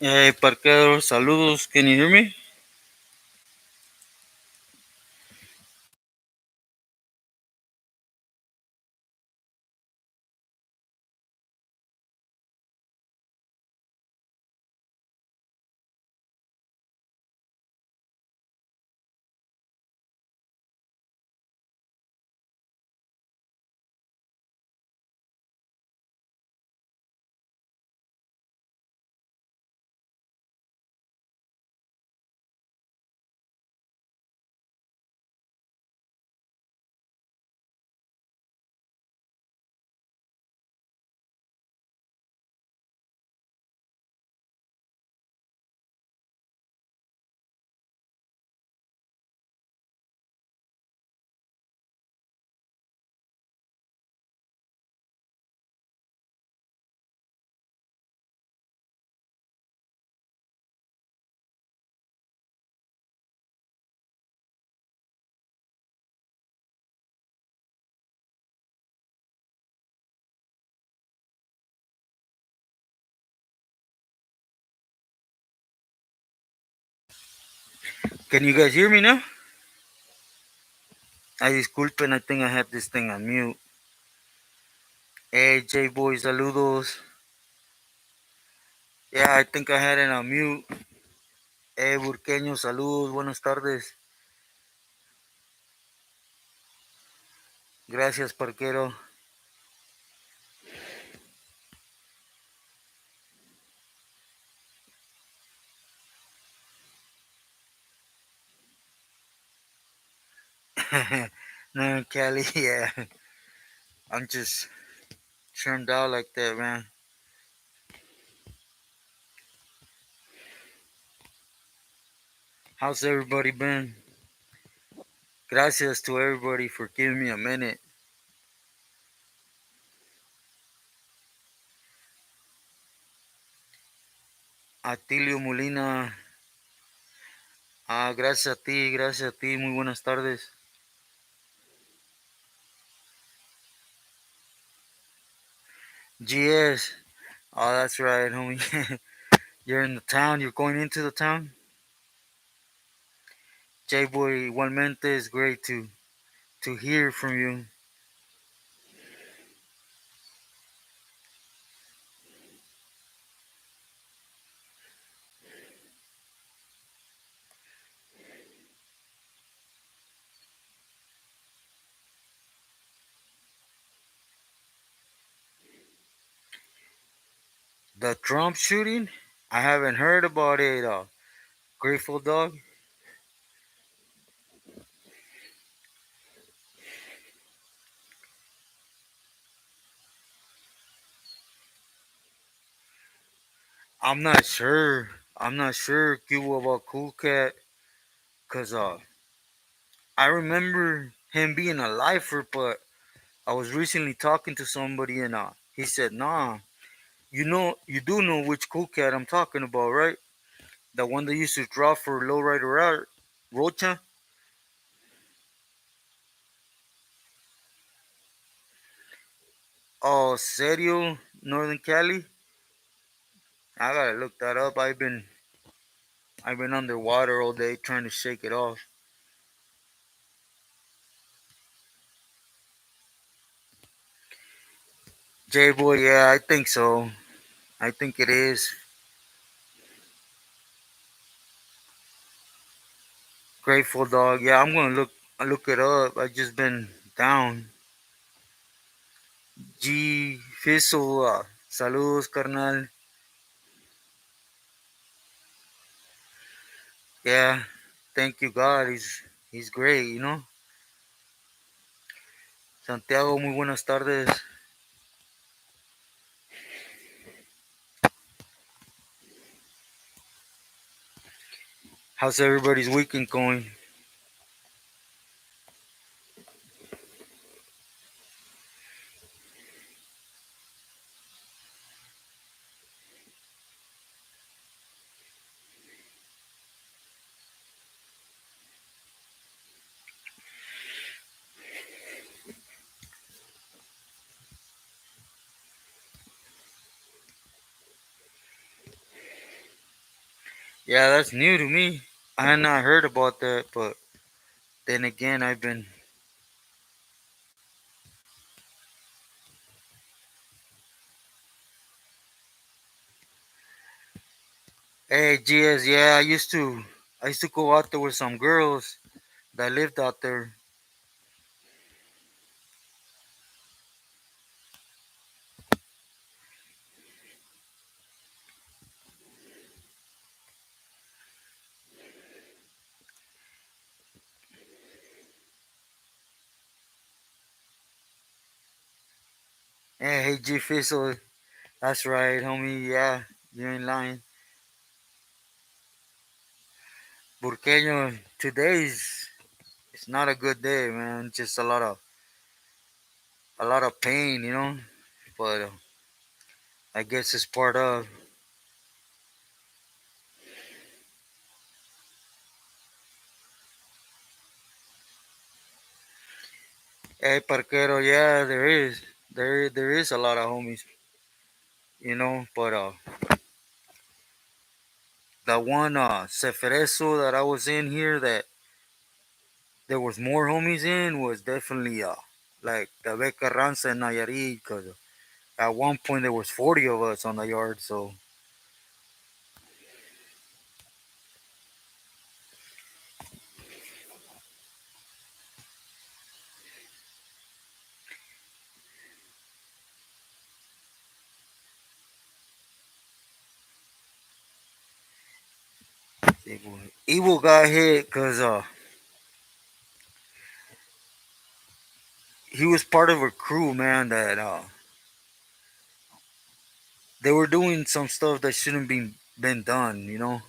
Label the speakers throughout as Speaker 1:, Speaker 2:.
Speaker 1: Hey, parquero, saludos. Can you hear me? Can you guys hear me now? Ay, disculpen, I think I had this thing on mute. Hey, J-Boy, saludos. Yeah, I think I had it on mute. Hey, Burqueño, saludos, buenas tardes. Gracias, parquero. No, Kelly, yeah. I'm just turned out like that, man. How's everybody been? Gracias to everybody for giving me a minute. Atilio Molina, gracias a ti, muy buenas tardes. GS, oh, that's right, homie. You're in the town, you're going into the town? J-Boy, igualmente, it's great to hear from you. The Trump shooting? I haven't heard about it. Grateful Dog? I'm not sure. I'm not sure, Cuba, about Cool Cat. Because I remember him being a lifer, but I was recently talking to somebody and he said, nah, you do know which Cool Cat I'm talking about, right? The one that used to draw for Lowrider Art, Rocha? Oh, Serio, Northern Cali? I gotta look that up. I've been underwater all day trying to shake it off. J Boy, yeah, I think so. I think it is. Grateful dog. Yeah, I'm gonna look it up. I just been down. G Fizzle. Saludos, carnal. Yeah, thank you, God. He's great. Santiago, muy buenas tardes. How's everybody's weekend going? Yeah, that's new to me. I had not heard about that, but then again, I've been. Hey, GS. Yeah, I used to go out there with some girls that lived out there. Hey, G Fizzle. That's right, homie. Yeah, you ain't lying. Burqueño, today's it's not a good day, man. Just a lot of pain. But I guess it's part of. Hey, Parquero, yeah, there is. There is a lot of homies. But the one Ceferezo that I was in here that there was more homies in was definitely like the Beca Ranza and Nayarit, because at one point there was 40 of us on the yard. So Evil got hit because he was part of a crew, man, that they were doing some stuff that shouldn't be been done.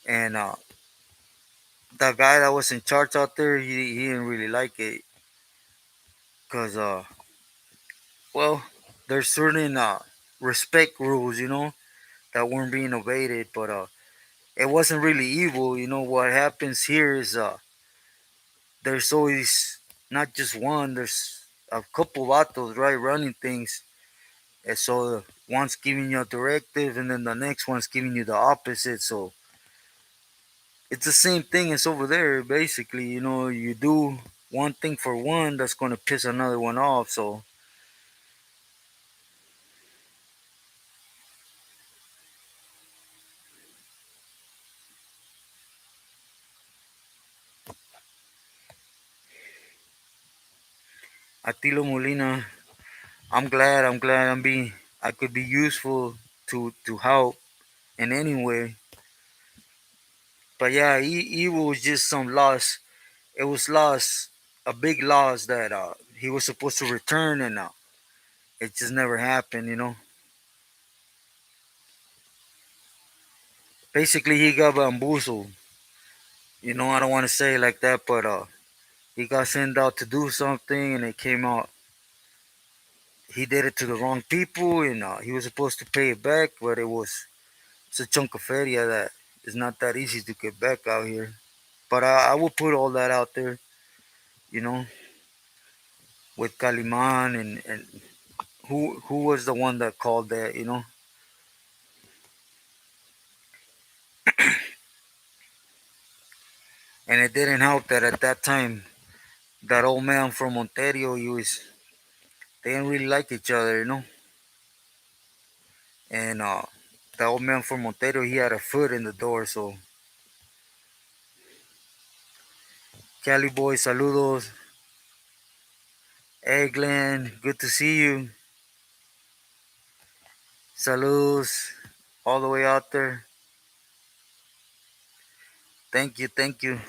Speaker 1: And the guy that was in charge out there, he didn't really like it because well, there's certain respect rules, that weren't being evaded, but it wasn't really evil. What happens here is there's always not just one, there's a couple vatos, right, running things. And so one's giving you a directive, and then the next one's giving you the opposite. So it's the same thing as over there. Basically, you do one thing for one, that's going to piss another one off. So Atilo Molina, I'm glad I could be useful to help in any way. But yeah, Evil was just some loss. It was loss, a big loss that he was supposed to return, and it just never happened. Basically, he got bamboozled. I don't want to say it like that, but he got sent out to do something, and it came out he did it to the wrong people, and he was supposed to pay it back, but it's a chunk of feria that is not that easy to get back out here. But I will put all that out there, you know, with Kaliman, and who was the one that called that. And it didn't help that at that time that old man from Ontario, they didn't really like each other. And the old man from Ontario, he had a foot in the door, so Cali boy, saludos. Hey Glenn, good to see you. Saludos all the way out there. Thank you, thank you.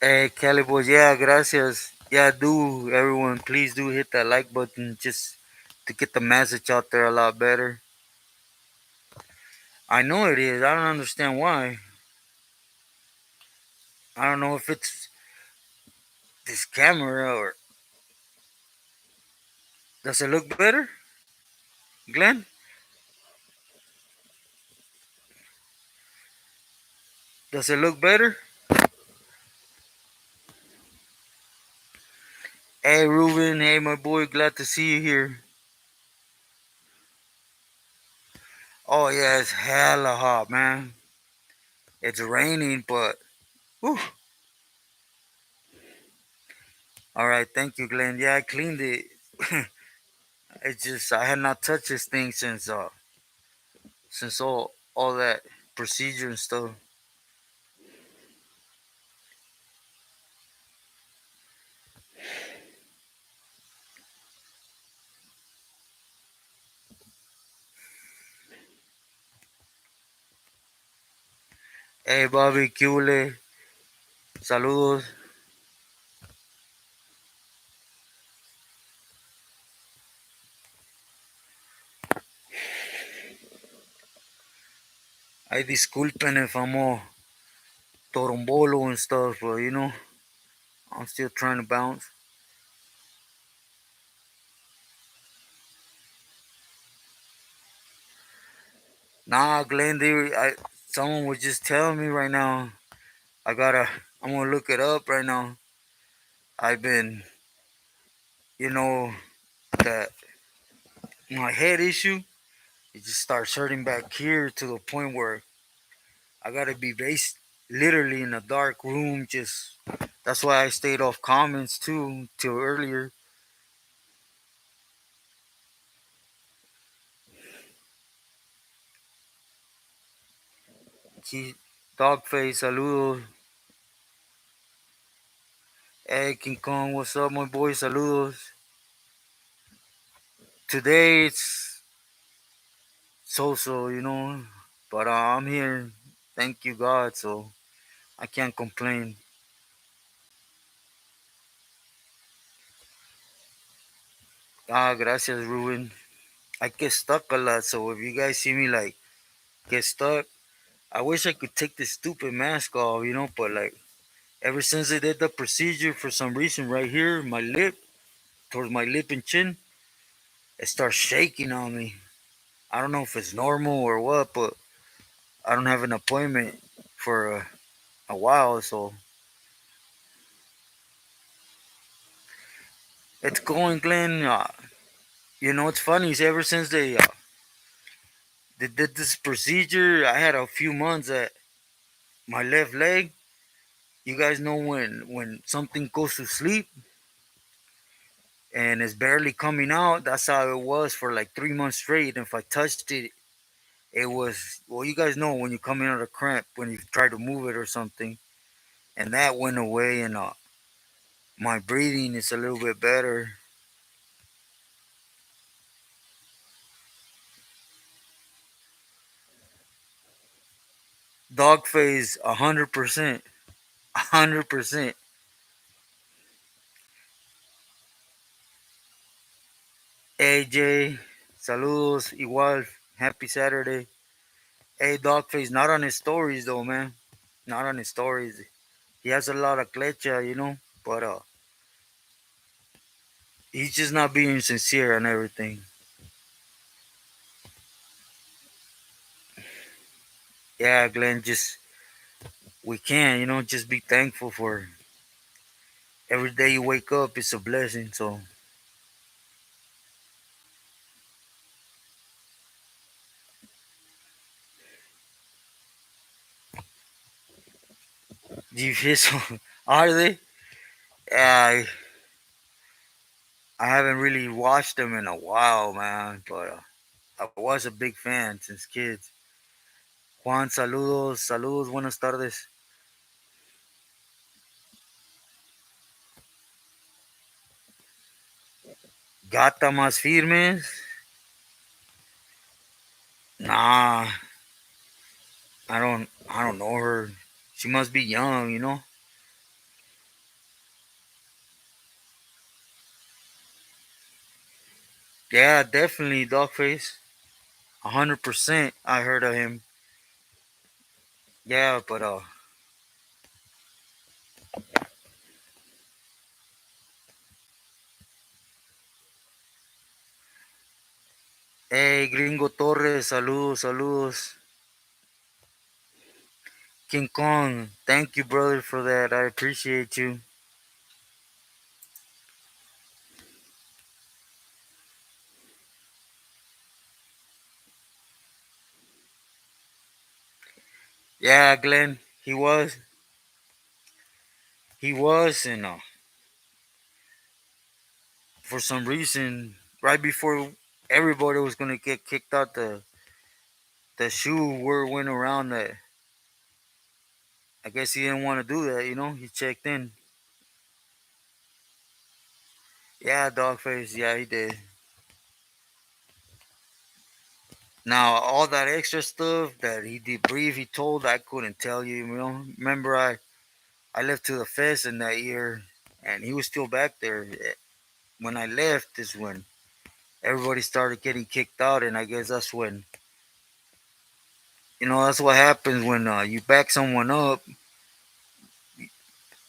Speaker 1: Hey Cali boys, yeah, gracias. Yeah, do everyone, please do hit that like button just to get the message out there a lot better. I know it is. I don't understand why. I don't know if it's this camera or does it look better, Glenn? Does it look better? Hey Ruben, hey my boy, glad to see you here. Oh yeah, it's hella hot, man. It's raining, but whew. All right, thank you, Glenn. Yeah, I cleaned it. It's just I had not touched this thing since all that procedure and stuff. Hey Bobby, ¿qué hule? Saludos. I disculpen if I'm all torombolo and stuff, but I'm still trying to bounce. Nah, Glenn, someone was just telling me right now. I gotta, I'm gonna look it up right now. I've been, you know, that my head issue, it just starts hurting back here to the point where I gotta be based literally in a dark room. Just that's why I stayed off comments too till earlier. He, Dogface, saludos. Hey, King Kong, what's up, my boy? Saludos. Today it's so, but I'm here. Thank you, God. So I can't complain. Ah, gracias, Ruben. I get stuck a lot, so if you guys see me like get stuck, I wish I could take this stupid mask off, but like ever since they did the procedure, for some reason, right here, my lip, towards my lip and chin, it starts shaking on me. I don't know if it's normal or what, but I don't have an appointment for a while, so it's going, Glenn. It's funny. Ever since they did this procedure, I had a few months at my left leg. You guys know when something goes to sleep and it's barely coming out. That's how it was for like 3 months straight. And if I touched it, it was well. You guys know when you come in out of cramp when you try to move it or something, and that went away. And my breathing is a little bit better. Dog phase, 100%, 100%. AJ, saludos, igual, happy Saturday. Hey, Dogface, not on his stories though, man. Not on his stories. He has a lot of clecha, but he's just not being sincere and everything. Yeah, Glenn, just we can, just be thankful for Every day you wake up, it's a blessing. So, do you feel so? Are they? Yeah, I haven't really watched them in a while, man. But I was a big fan since kids. Juan, saludos, saludos, buenas tardes. Gata más firmes. Nah, I don't know her. She must be young, you know. Yeah, definitely Dogface. 100%. I heard of him. Yeah, but hey, Gringo Torres, saludos, saludos. King Kong, thank you, brother, for that. I appreciate you. Yeah, Glenn, and for some reason, right before everybody was gonna get kicked out the shoe, word went around that I guess he didn't want to do that. You know, he checked in. Yeah, Dogface. Yeah, he did. Now all that extra stuff that he debriefed, he told I couldn't tell you. You know, remember I left to the fest in that year, and he was still back there. When I left is when everybody started getting kicked out, and I guess that's when that's what happens when you back someone up.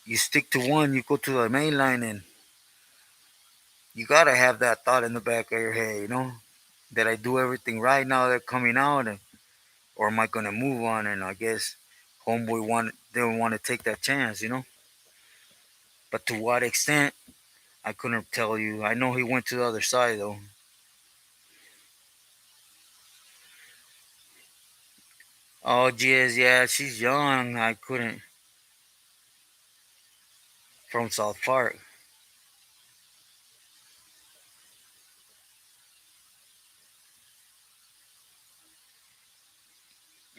Speaker 1: You stick to one, you go to the main line, and you gotta have that thought in the back of your head. That I do everything right now. They're coming out, or am I gonna move on? And I guess homeboy didn't want to take that chance. But to what extent, I couldn't tell you. I know he went to the other side though. Oh, geez, yeah, she's young. I couldn't from South Park.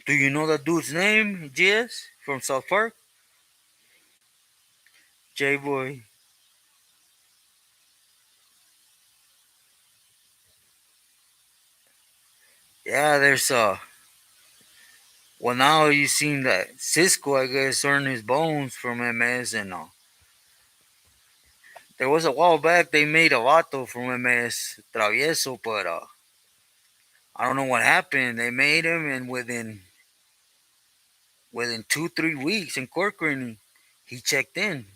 Speaker 1: Do you know that dude's name? Jizz from South Park. J Boy. Yeah, there's well, now you seen that Cisco, I guess, earned his bones from MS, and there was a while back they made a vato from MS Travieso, but I don't know what happened. They made him, and within 2 3 weeks in Corcoran, he checked in.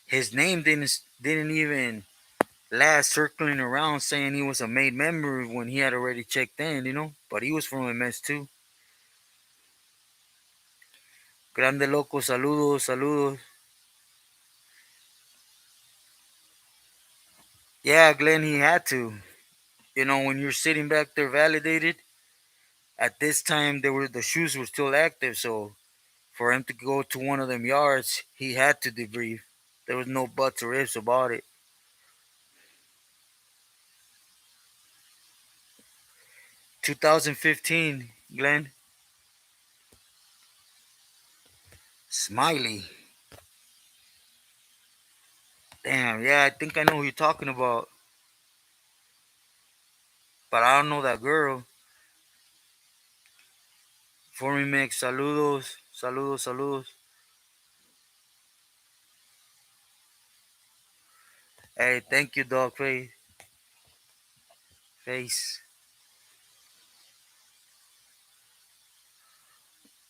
Speaker 1: His name didn't even last circling around saying he was a made member when he had already checked in, But he was from MS too. Grande loco, saludos, saludos. Yeah, Glenn, he had to. When you're sitting back there validated, at this time the shoes were still active, so for him to go to one of them yards, he had to debrief. There was no buts or ifs about it. 2015, Glenn. Smiley. Damn, yeah, I think I know who you're talking about, but I don't know that girl. For me, mix, saludos, saludos, saludos. Hey, thank you, dog face. Face.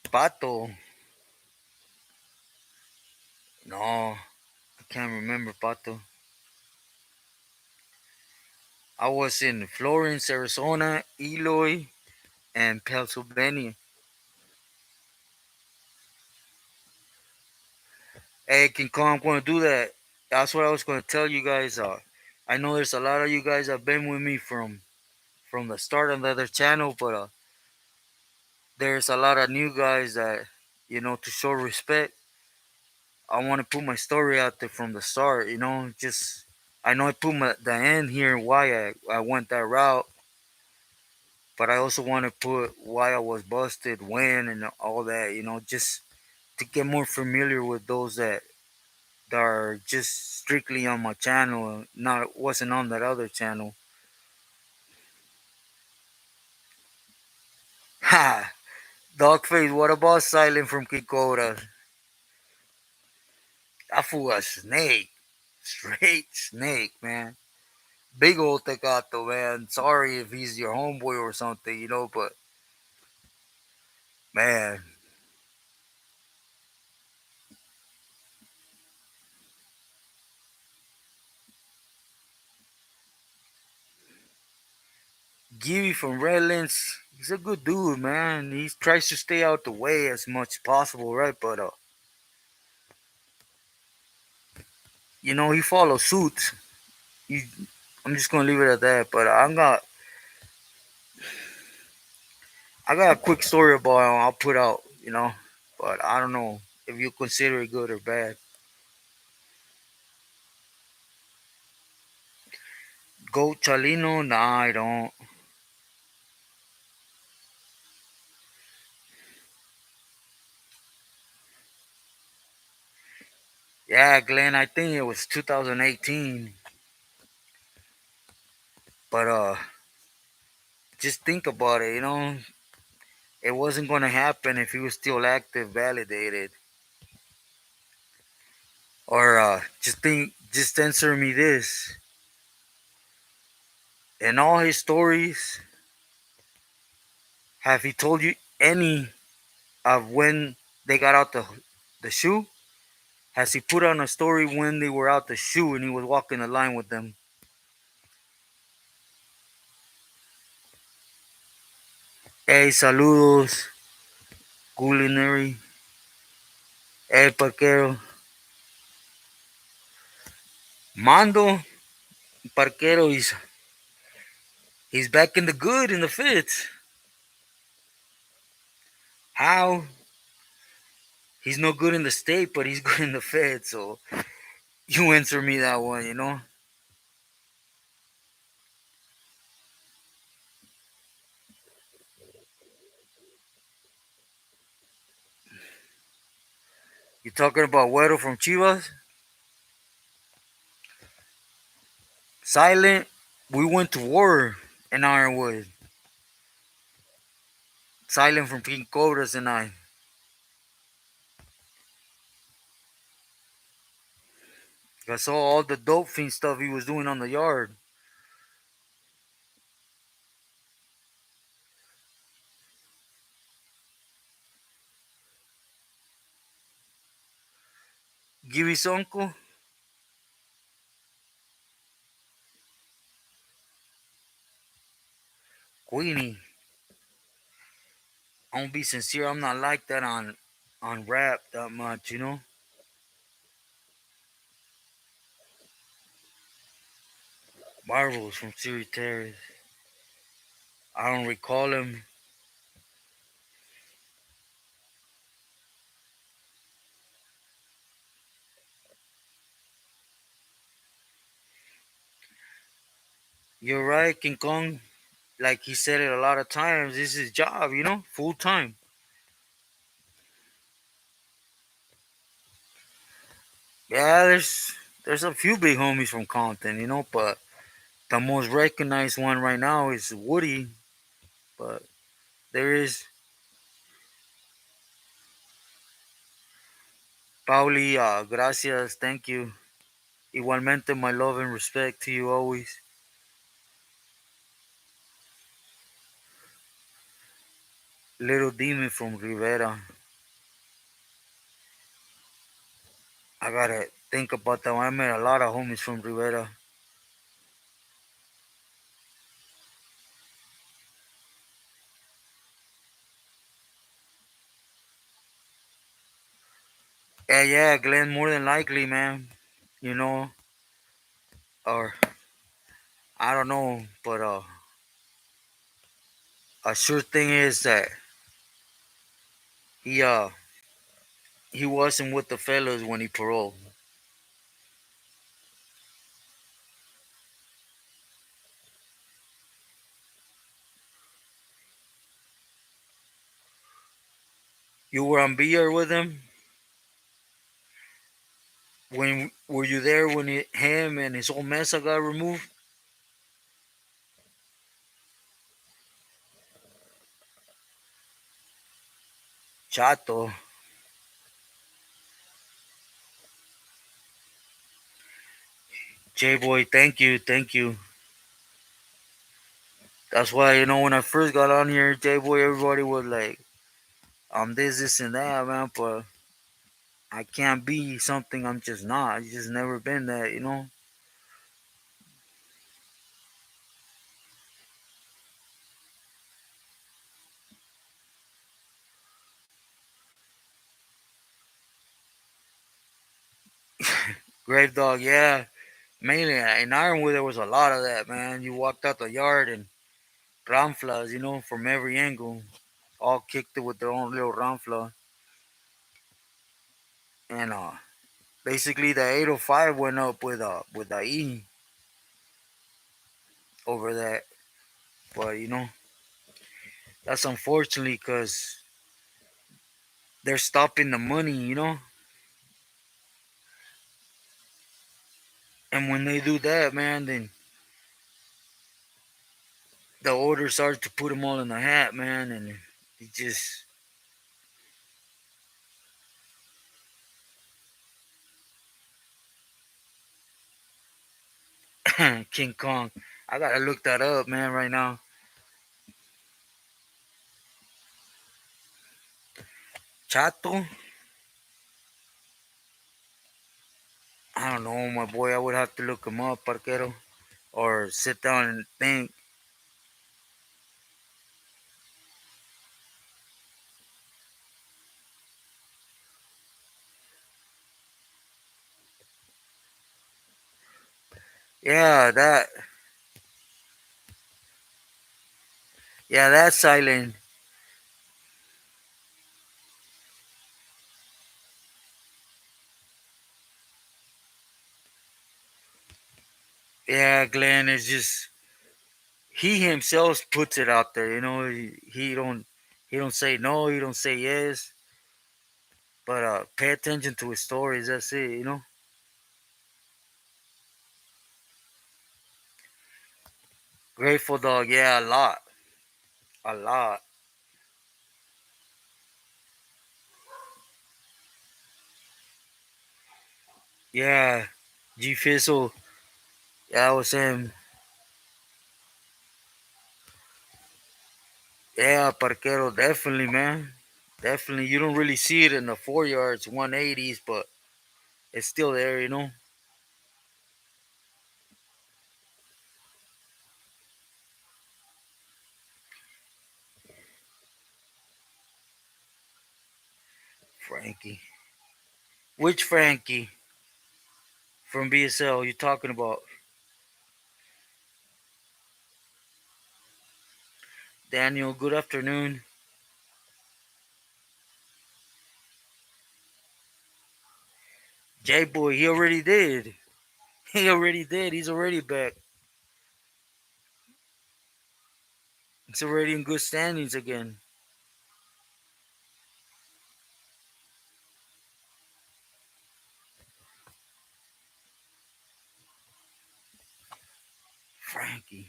Speaker 1: Pato. No, I can't remember Pato. I was in Florence, Arizona, Eloy, and Pennsylvania. Hey, King Kong, I'm going to do that. That's what I was gonna tell you guys. I know there's a lot of you guys that have been with me from the start on the other channel, but there's a lot of new guys that to show respect. I want to put my story out there from the start. Just I know I put the end here why I went that route, but I also want to put why I was busted, when, and all that. Just to get more familiar with those that are just strictly on my channel, not wasn't on that other channel. Ha! Dogface, what about Silent from Kikoda? That fool a snake. Straight snake, man. Big old tecato, man. Sorry if he's your homeboy or something, but man, Gibby from Redlands, he's a good dude, man. He tries to stay out the way as much as possible, right? But he follows suit. He, I'm just gonna leave it at that. But I got a quick story about him. I'll put out, but I don't know if you consider it good or bad. Go Chalino? Nah, I don't. Yeah, Glenn, I think it was 2018. But just think about it. It wasn't gonna happen if he was still active, validated. Or just answer me this. In all his stories, have he told you any of when they got out the shoe? Has he put on a story when they were out the shoe and he was walking the line with them? Hey, saludos, culinary. Hey, parquero. Mando, parquero, he's back in the good in the fits. How? He's no good in the state, but he's good in the Fed. So you answer me that one. You talking about Güero from Chivas? Silent. We went to war in Ironwood. Silent from Pink Cobras and I. I saw all the dope fiend stuff he was doing on the yard. Gibby's uncle, Queenie. I'm gonna be sincere. I'm not like that on rap that much. Marvels from Siri Terrace. I don't recall him. You're right, King Kong. Like he said it a lot of times. This is his job, full time. Yeah, there's a few big homies from Compton, but the most recognized one right now is Woody. But there is Pauli. Gracias, thank you. Igualmente, my love and respect to you always. Little Demon from Rivera. I gotta think about that one. I met a lot of homies from Rivera. Yeah, Glenn, more than likely, man. you know, or I don't know, but a sure thing is that he uh he wasn't with the fellas when he paroled. You were on beer with him when were you there when him and his whole mesa got removed? Chato, J boy, thank you. That's why when I first got on here, J boy, everybody was like, this, and that, man. But I can't be something I'm just not. I just never been that. Grave dog, yeah. Mainly in Ironwood, there was a lot of that, man. You walked out the yard and ramflas, from every angle, all kicked it with their own little ramfla, and basically the 805 went up with the E over that, but that's unfortunately because they're stopping the money. And when they do that, man, then the order starts to put them all in the hat, man, and it just King Kong. I gotta look that up, man, right now. Chato? I don't know, my boy. I would have to look him up, Parquero, or sit down and think. Yeah, that's silent. Yeah, Glenn is just he himself puts it out there. He don't say no, he don't say yes, but pay attention to his stories. That's it. Grateful dog, yeah, a lot, a lot. Yeah, G Fizzle, yeah, that was him. Yeah, Parquero, definitely, man. Definitely. You don't really see it in the 4 yards, 180s, but it's still there. Frankie. Which Frankie from BSL you talking about? Daniel, good afternoon. J Boy, he already did. He already did. He's already back. He's already in good standings again. Frankie.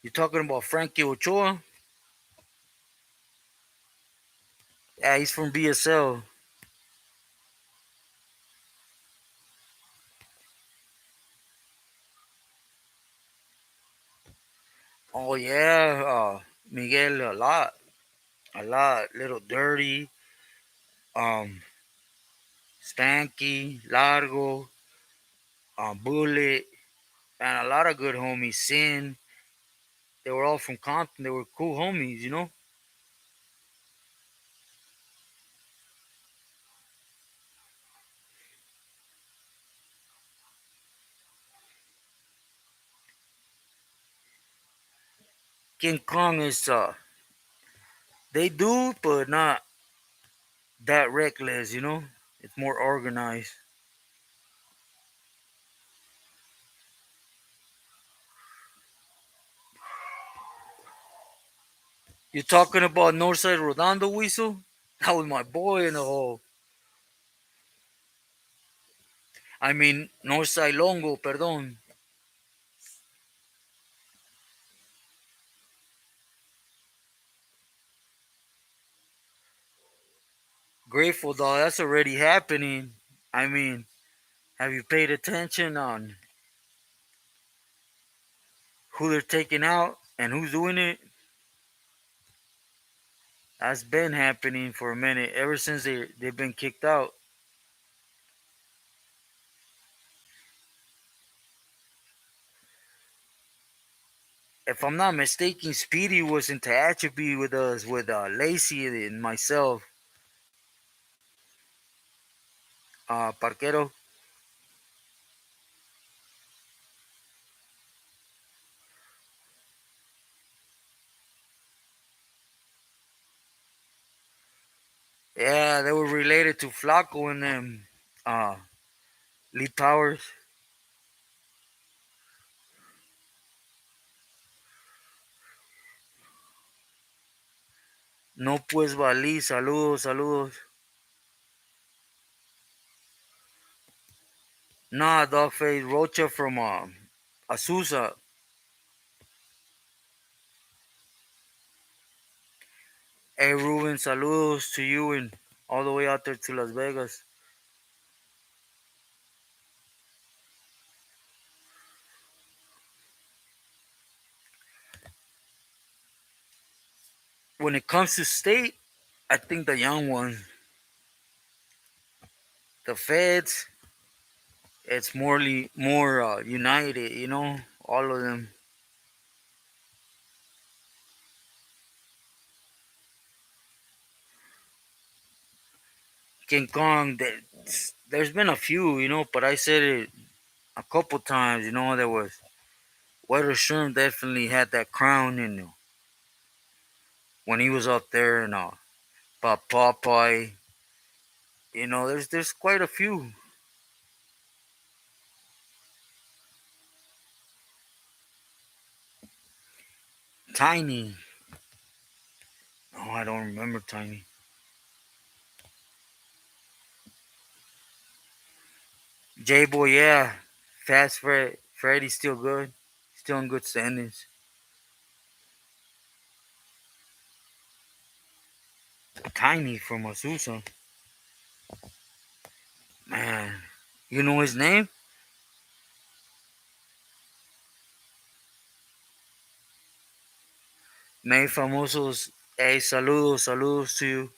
Speaker 1: You talking about Frankie Ochoa? Yeah, he's from BSL. Oh yeah, Miguel a lot. A lot. Little Dirty, um, Stanky, Largo, Bullet, and a lot of good homies. Sin. They were all from Compton. They were cool homies. King Kong is they do, but not that reckless. It's more organized. You talking about Northside Rodando Weasel? That was my boy in the hole. I mean Northside Longo, perdón. Grateful dog, that's already happening. I mean, have you paid attention on who they're taking out and who's doing it? That's been happening for a minute, ever since they've been kicked out. If I'm not mistaken, Speedy was in Tehachapi with us, with Lacey and myself. Parquero. Yeah, they were related to Flaco and them. Uh, Lee Towers. No pues valí, saludos, saludos. Nah, Dogface Rocha from Azusa. Hey Ruben, saludos to you and all the way out there to Las Vegas. When it comes to state, I think the young ones, the feds, it's more united. All of them. King Kong, there's been a few, but I said it a couple times. There was Weather Sherm definitely had that crown, and when he was up there, and Popeye, there's quite a few. Tiny, no, I don't remember Tiny. J Boy, yeah, Fast Freddy's still good, still in good standings. Tiny from Azusa, man, you know his name? May Famosos, hey, saludos, saludos to you.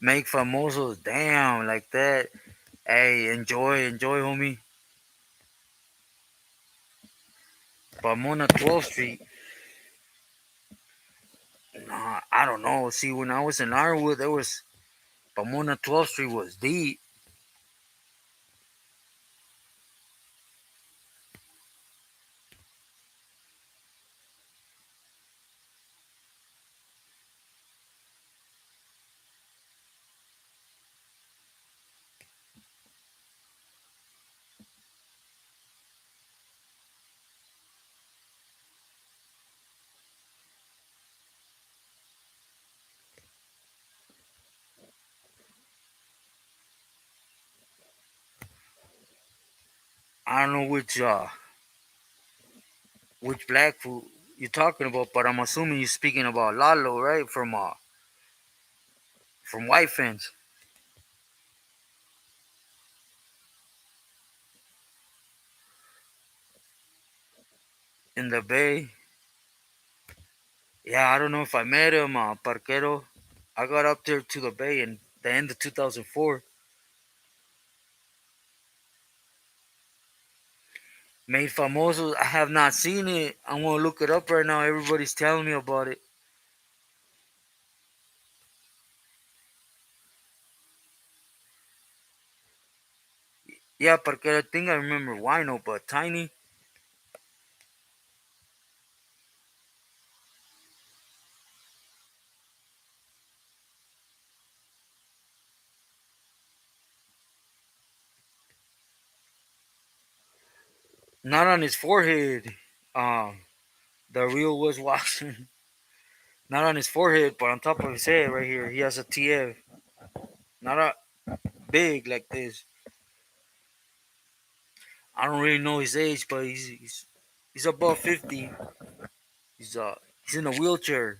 Speaker 1: Make Famosos, damn, like that. Hey, enjoy, homie. Pomona 12th Street. Nah, I don't know. See, when I was in Ironwood, there was Pomona 12th Street was deep. I don't know which black food you're talking about, but I'm assuming you're speaking about Lalo, right? From White Fence in the Bay. Yeah, I don't know if I met him, Parquero. I got up there to the Bay in the end of 2004. Made Famoso, I have not seen it. I'm gonna look it up right now. Everybody's telling me about it. Yeah, porque I think I remember Wino, but Tiny, not on his forehead. Um, the real was Watson, not on his forehead, but on top of his head right here. He has a TF, not a big like this. I don't really know his age, but he's above 50. He's in a wheelchair.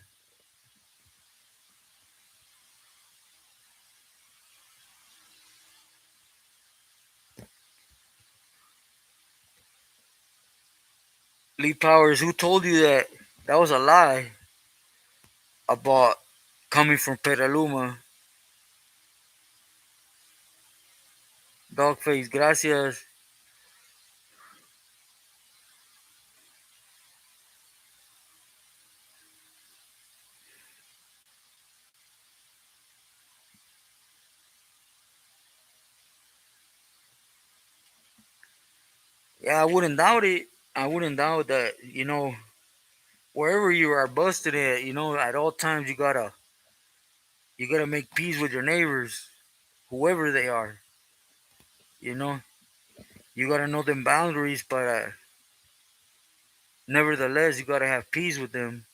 Speaker 1: Lee Powers, who told you that that was a lie about coming from Petaluma? Dogface, gracias. Yeah, I wouldn't doubt it. I wouldn't doubt that, wherever you are busted at, at all times you gotta make peace with your neighbors, whoever they are. You know, you gotta know them boundaries, but nevertheless, you gotta have peace with them.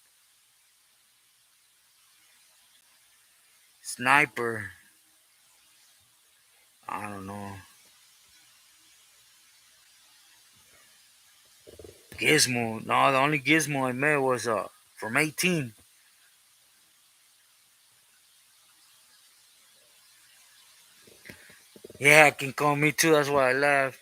Speaker 1: Sniper, I don't know. Gizmo, no, the only Gizmo I met was from 18. Yeah, can call me too. That's why I laughed.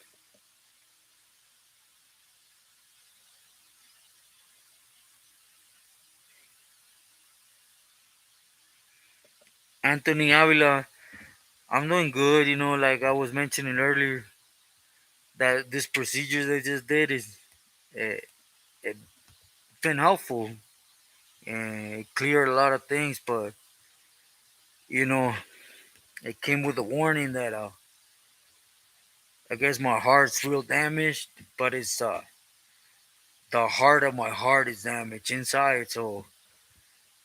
Speaker 1: Anthony Avila, I'm doing good. Like I was mentioning earlier, that this procedure they just did is it, it been helpful and it cleared a lot of things. But you know, it came with a warning that I guess my heart's real damaged, but it's the heart of my heart is damaged inside. So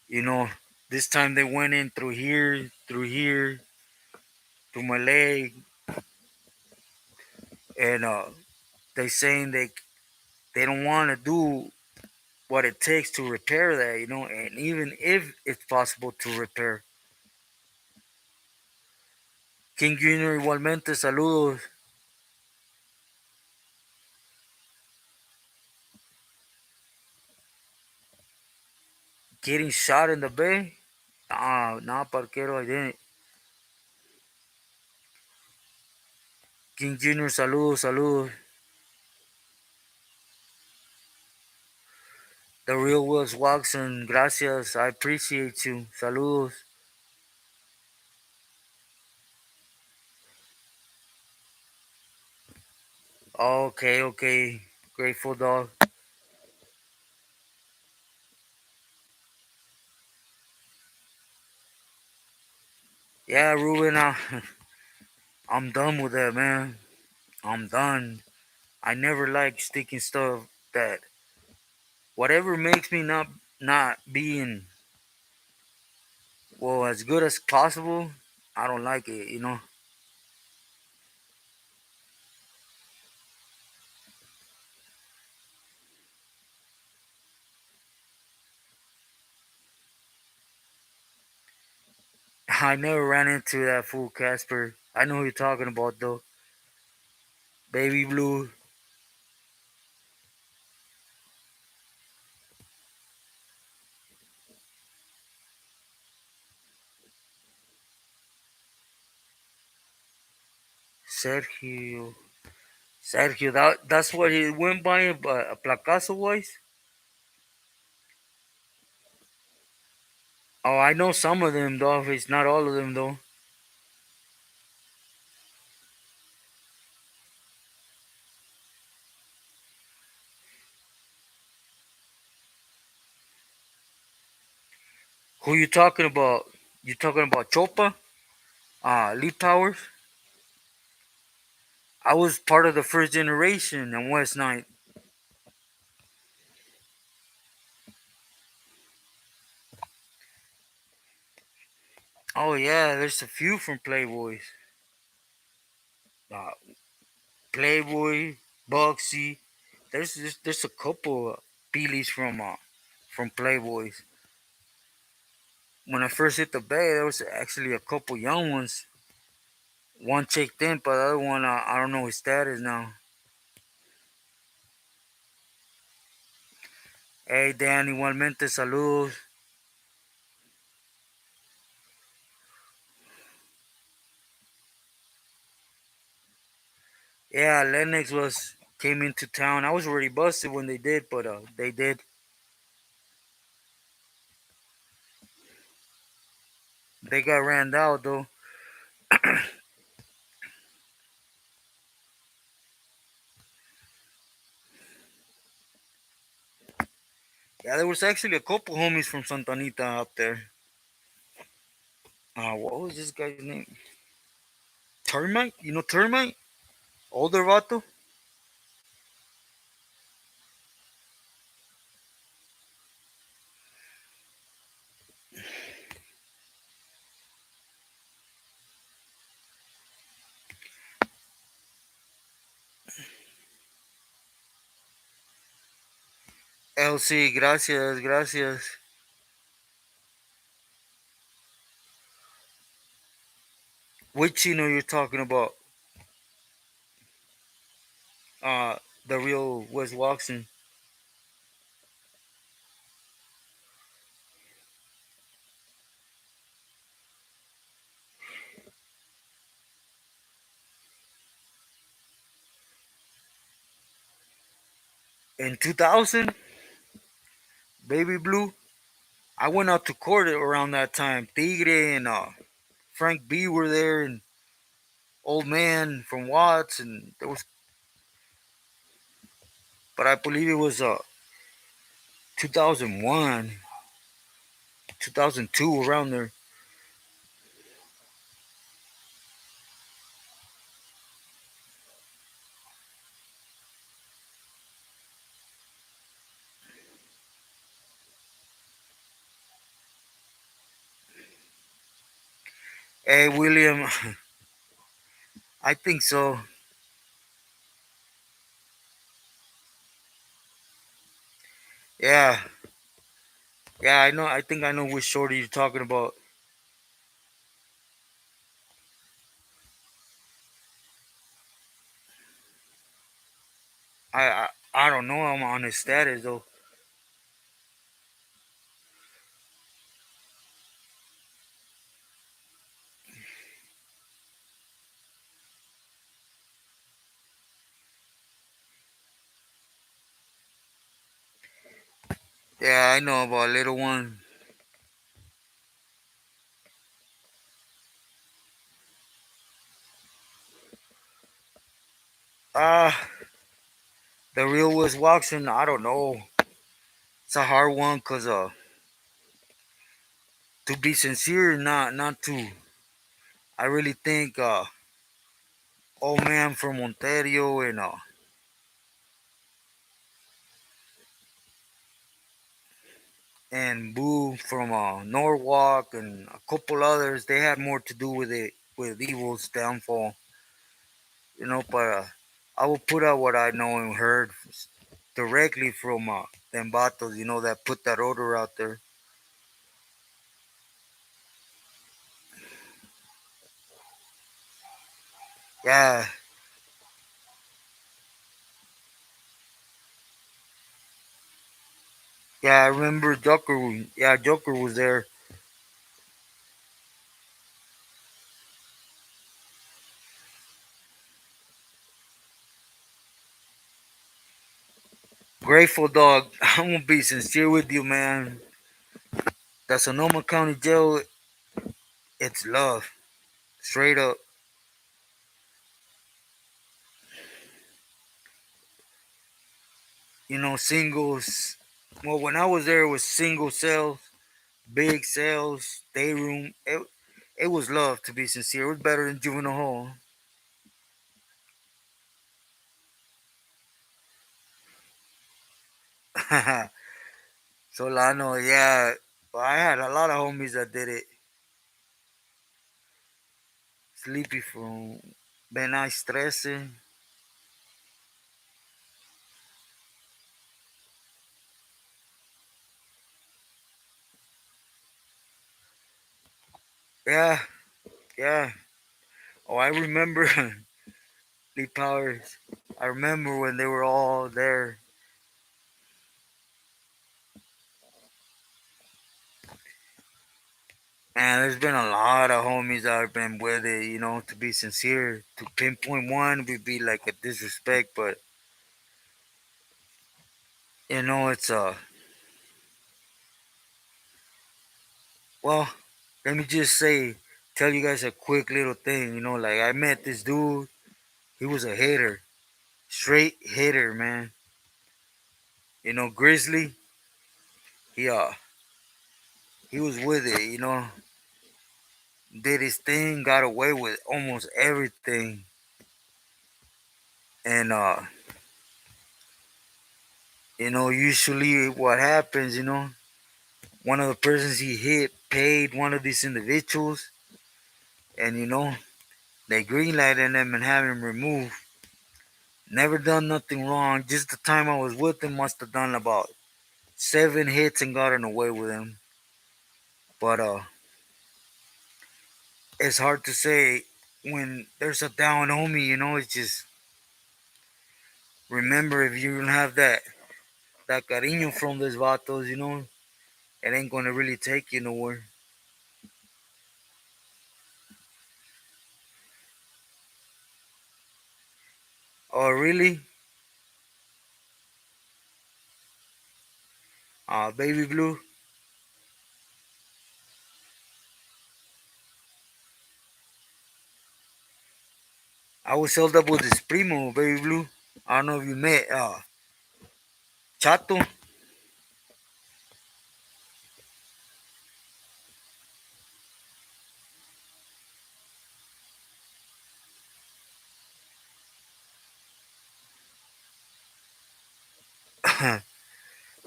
Speaker 1: you know, this time they went in through here, through my leg, and they saying they don't want to do what it takes to repair that, and even if it's possible to repair. King Jr. igualmente, saludos. Getting shot in the bay? Nah, parquero, I didn't. King Jr., saludos, saludos. The real Wills Watson, gracias, I appreciate you. Saludos. Okay, okay. Grateful dog. Yeah, Ruben, I'm done with that, man. I'm done. I never like sticking stuff that whatever makes me not being well as good as possible. I don't like it. I never ran into that fool Casper. I know who you're talking about though. Baby Blue, Sergio. Sergio, that's what he went by, but a placazo voice. Oh, I know some of them though. It's not all of them though. Who you talking about? You talking about Chopa? Lee Powers? I was part of the first generation in West Night. Oh yeah, there's a few from Playboys. Uh, Playboy, Bugsy. There's a couple Bealies from Playboys. When I first hit the bay, there was actually a couple young ones. One checked in, but the other one I don't know his status now. Hey Dan, igualmente saludos. Yeah, Lennox was came into town. I was already busted when they did, but they did. They got ran out though. Yeah, there was actually a couple homies from Santa Anita up there. What was this guy's name? Termite? You know Termite? Older vato? LC, gracias, gracias. Which Chino you're talking about? Uh, the real Wes Watson. In 2000, Baby Blue. I went out to court around that time. Tigre and Frank B were there, and Old Man from Watts, and there was, but I believe it was 2001, 2002, around there. Hey, William, I think so. Yeah, yeah, I know. I think I know which shorty you're talking about. I don't know. I'm on his status though. Yeah, I know about little one. Ah, the real Wes Watson. I don't know. It's a hard one cause to be sincere, not to. I really think old man from Ontario and Boo from Norwalk and a couple others. They had more to do with it with Evil's downfall. But I will put out what I know and heard directly from them vatos. That put that order out there. Yeah, yeah. I remember Joker. Yeah, Joker was there. Grateful dog. I'm gonna be sincere with you, man. That Sonoma County Jail, it's love, straight up. Singles. Well, when I was there, it was single cells, big cells, day room. It was love, to be sincere. It was better than juvenile hall. Solano, yeah. Well, I had a lot of homies that did it. Sleepy from Ben I Stresse. Yeah, yeah. Oh, I remember Lee Powers. I remember when they were all there. And there's been a lot of homies that have been with it, to be sincere. To pinpoint one would be like a disrespect, but it's well, let me just tell you guys a quick little thing, like I met this dude, he was a hitter, straight hitter, man. Grizzly, he uh he was with it, did his thing, got away with almost everything. And usually what happens, one of the persons he hit paid one of these individuals, and they greenlighted him and had him removed. Never done nothing wrong. Just the time I was with him, must have done about 7 hits and gotten away with him. But it's hard to say when there's a down homie. It's just remember, if you don't have that cariño from those vatos, it ain't gonna really take you nowhere. Oh, really? Baby Blue. I was held up with his primo, Baby Blue. I don't know if you met Chato.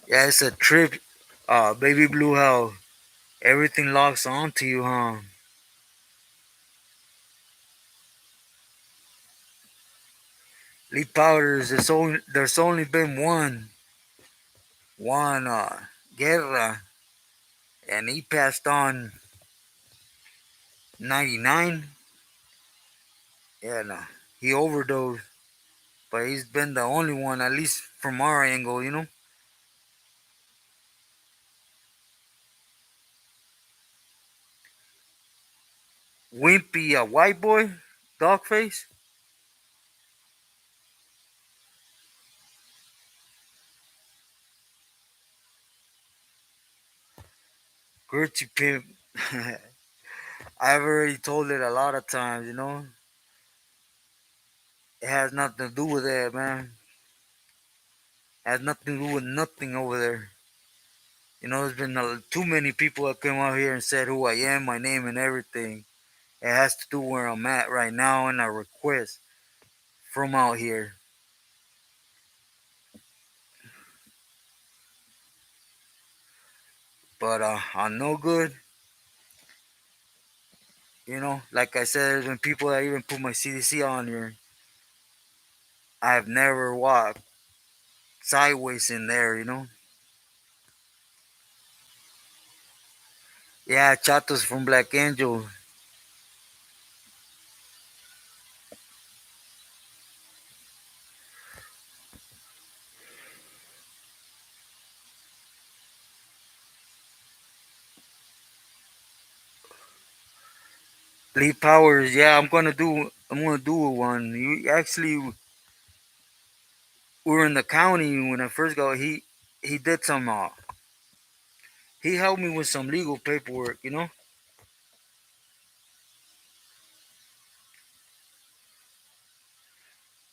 Speaker 1: Yeah, it's a trip. Baby Blue, how everything locks onto you, huh? Lee Powders, there's only been one guerra, and he passed on 99. Yeah, no, he overdosed, but he's been the only one, at least from our angle. Wimpy, a white boy, dog face. Gertie Pimp. I've already told it a lot of times, It has nothing to do with that, man. It has nothing to do with nothing over there. There's been too many people that came out here and said who I am, my name, and everything. It has to do where I'm at right now and a request from out here. But I'm no good. Like I said, there's been people that even put my CDC on here. I've never walked sideways in there. Yeah, Chatos from Black Angel. Lee Powers, yeah, I'm gonna do one. You actually, we were in the county when I first got. He did some. He helped me with some legal paperwork.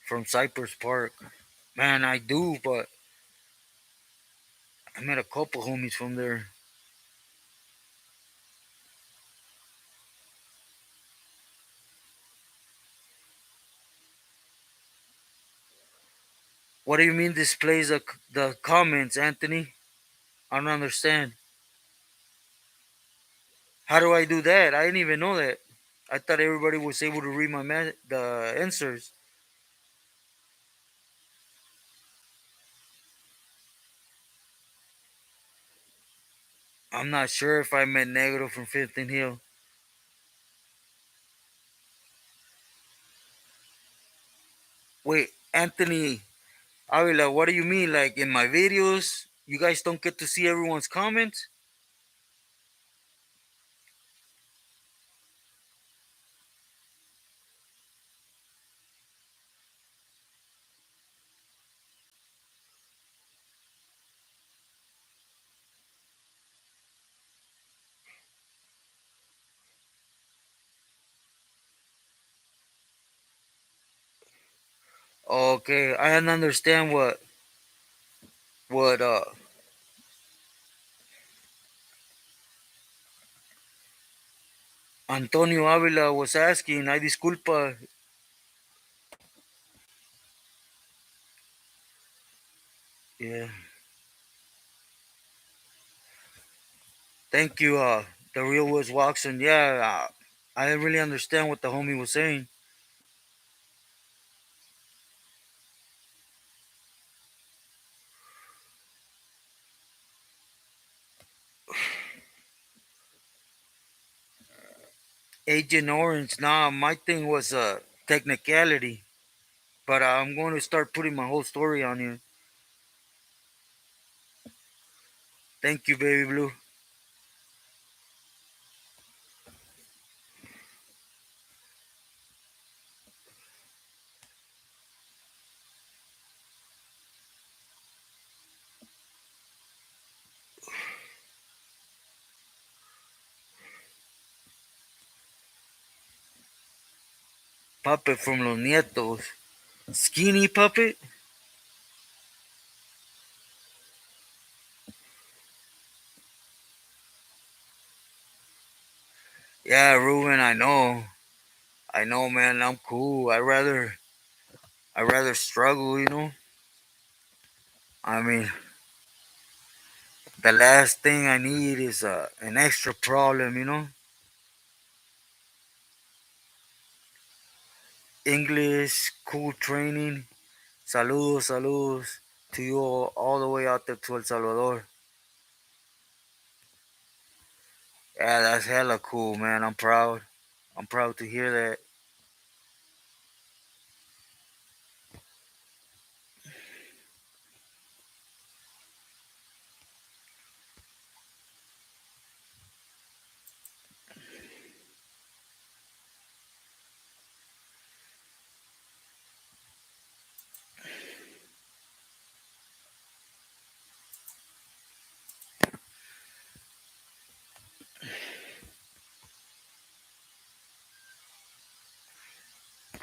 Speaker 1: From Cypress Park. Man, I do, but I met a couple homies from there. What do you mean displays the comments, Anthony? I don't understand. How do I do that? I didn't even know that. I thought everybody was able to read the answers. I'm not sure if I meant negative from 15 Hill. Wait, Anthony Avila, what do you mean? Like in my videos, you guys don't get to see everyone's comments? Okay, I don't understand what Antonio Avila was asking. I disculpa. Yeah. Thank you, the real was Watson. Yeah, I didn't really understand what the homie was saying. Agent Orange, nah, my thing was technicality, but I'm going to start putting my whole story on here. Thank you, baby blue. Puppet from Los Nietos. Skinny puppet? Yeah, Ruben, I know. I know, man. I'm cool. I rather struggle, you know. I mean, the last thing I need is an extra problem, you know. English, cool training. Saludos, saludos to you all the way out there to El Salvador. Yeah, that's hella cool, man. I'm proud. I'm proud to hear that.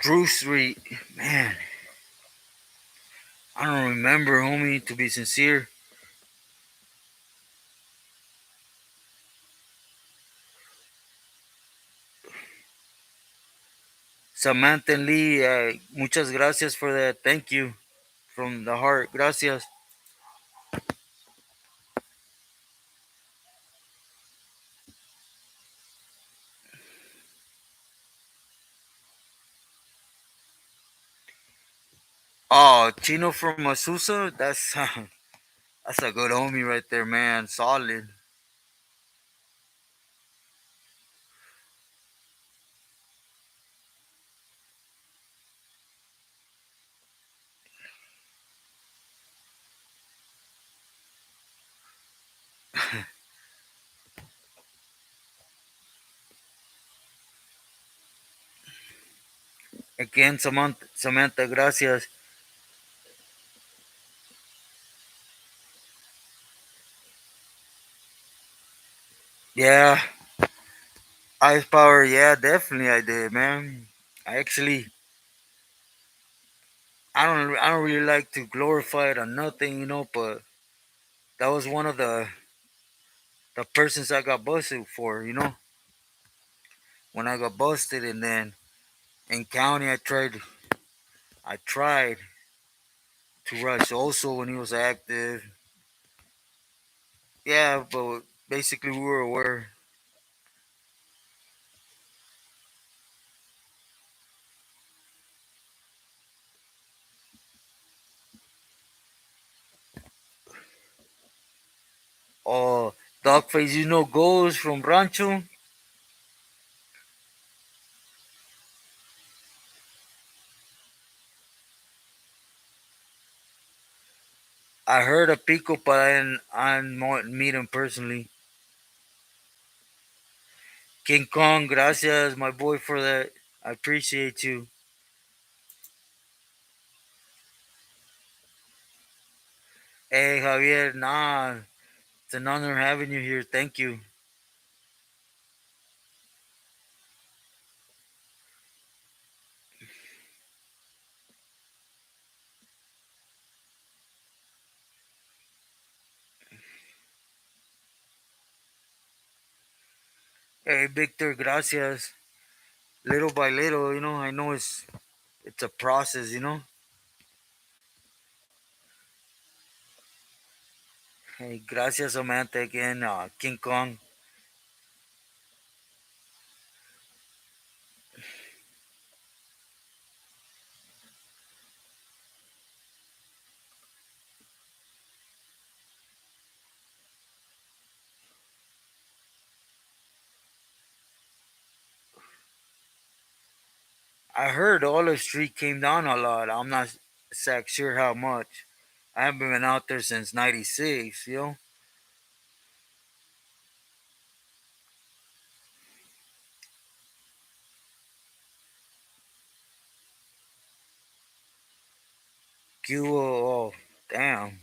Speaker 1: Drew Street, man. I don't remember, homie. To be sincere, Samantha Lee. Muchas gracias for that. Thank you from the heart. Gracias. Oh, Chino from Azusa. That's a good homie right there, man. Solid. Again, Samantha, gracias. Yeah, Ice Power. Yeah, definitely I did, man. I actually, I don't really like to glorify it or nothing, you know, but that was one of the persons I got busted for, you know, when I got busted, and then in county I tried to Rush also when he was active. Yeah, but basically we were aware. Oh, Dogface, you know, goes from Rancho. I heard of Pico, but I didn't meet him personally. King Kong, gracias, my boy, for that. I appreciate you. Hey, Javier, nah, it's an honor having you here. Thank you. Hey, Victor, gracias. Little by little, I know it's a process, Hey, gracias, Samantha, again, King Kong. I heard Olive Street came down a lot. I'm not exact sure how much. I haven't been out there since '96. Cuba, oh, damn.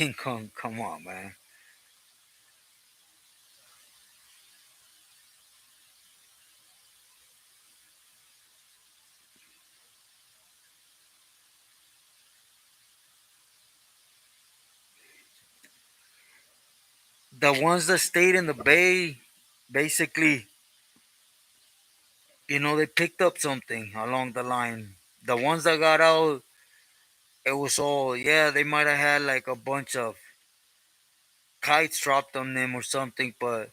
Speaker 1: King Kong, come on, man. The ones that stayed in the Bay, basically, they picked up something along the line. The ones that got out, it was all, yeah, they might have had like a bunch of kites dropped on them or something, but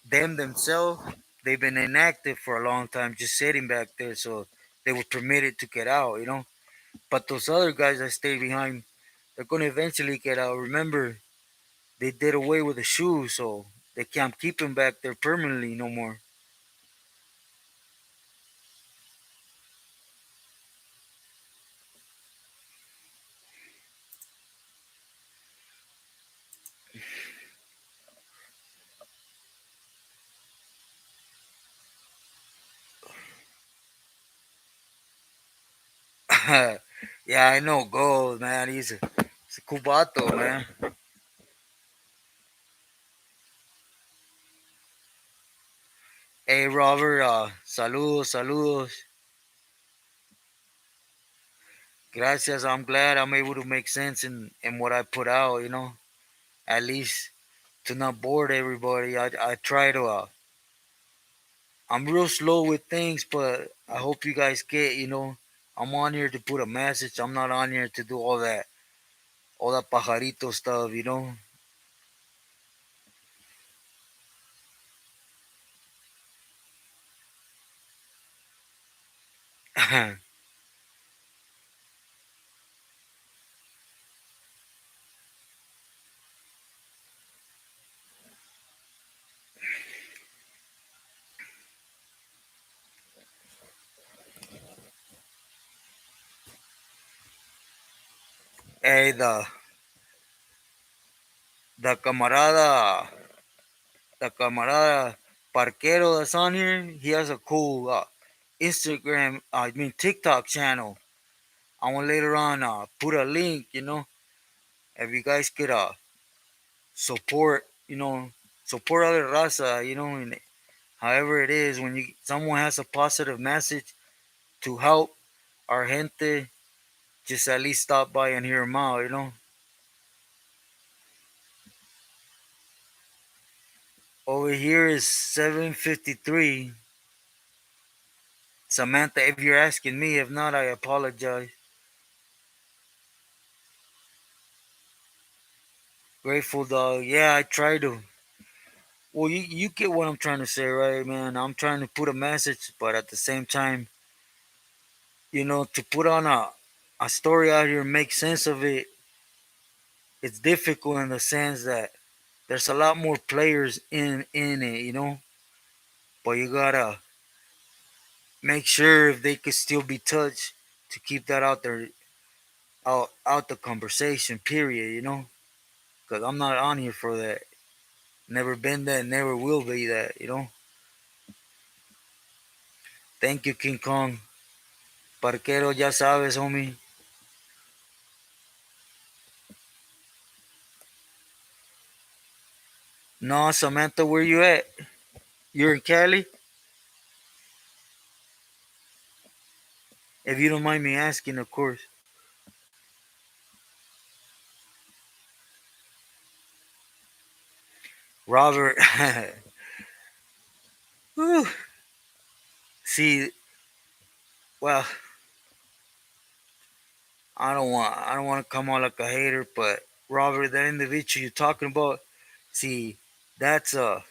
Speaker 1: them themselves, they've been inactive for a long time, just sitting back there, so they were permitted to get out. But those other guys that stayed behind, they're gonna eventually get out. Remember, they did away with the shoes, so they can't keep them back there permanently no more. Yeah, I know. Gold, man. He's a cubato, man. Hey, Robert. Saludos, saludos. Gracias. I'm glad I'm able to make sense in what I put out. At least to not bore everybody. I try to. I'm real slow with things, but I hope you guys get. I'm on here to put a message. I'm not on here to do all that pajarito stuff. Hey, the camarada, the camarada Parquero that's on here, he has a cool Instagram, I mean TikTok channel. I want later on put a link. If you guys could support, support other raza, and however it is when someone has a positive message to help, our gente just at least stop by and hear them out, you know. Over here is 7:53. Samantha, if you're asking me, if not, I apologize. Grateful dog. Yeah, I try to. Well, you get what I'm trying to say, right, man? I'm trying to put a message, but at the same time, to put on a story out here and make sense of it, it's difficult in the sense that there's a lot more players in it, but you gotta make sure if they could still be touched to keep that out there, out the conversation, period, because I'm not on here for that. Never been that, never will be that. Thank you, King Kong. Parquero, ya sabes, homie. No, Samantha, where you at? You're in Cali? If you don't mind me asking, of course. Robert, whew. See, well, I don't want to come out like a hater, but Robert, that individual you're talking about, see, that's a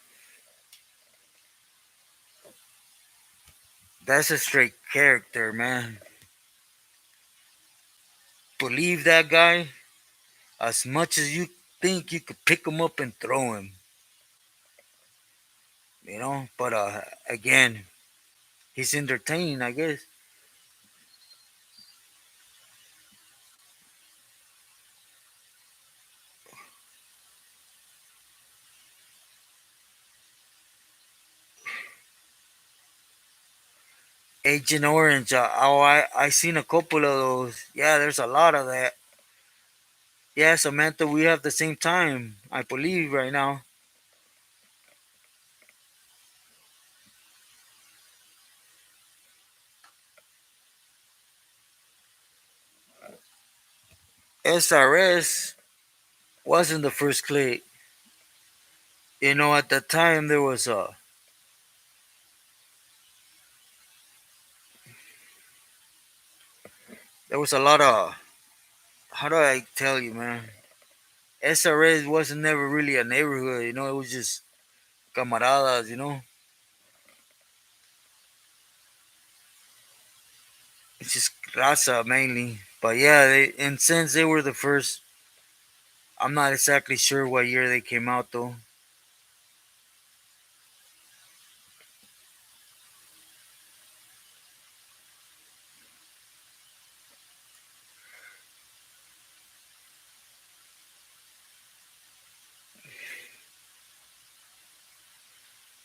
Speaker 1: that's a straight character, man. Believe that guy as much as you think you could pick him up and throw him, But again, he's entertaining, I guess. Agent Orange. I seen a couple of those. Yeah, there's a lot of that. Yeah, Samantha, we have the same time, I believe, right now. SRS wasn't the first click. At the time there was a lot of, how do I tell you, man? SRS wasn't never really a neighborhood. It was just camaradas. It's just raza mainly. But yeah, and since they were the first, I'm not exactly sure what year they came out though.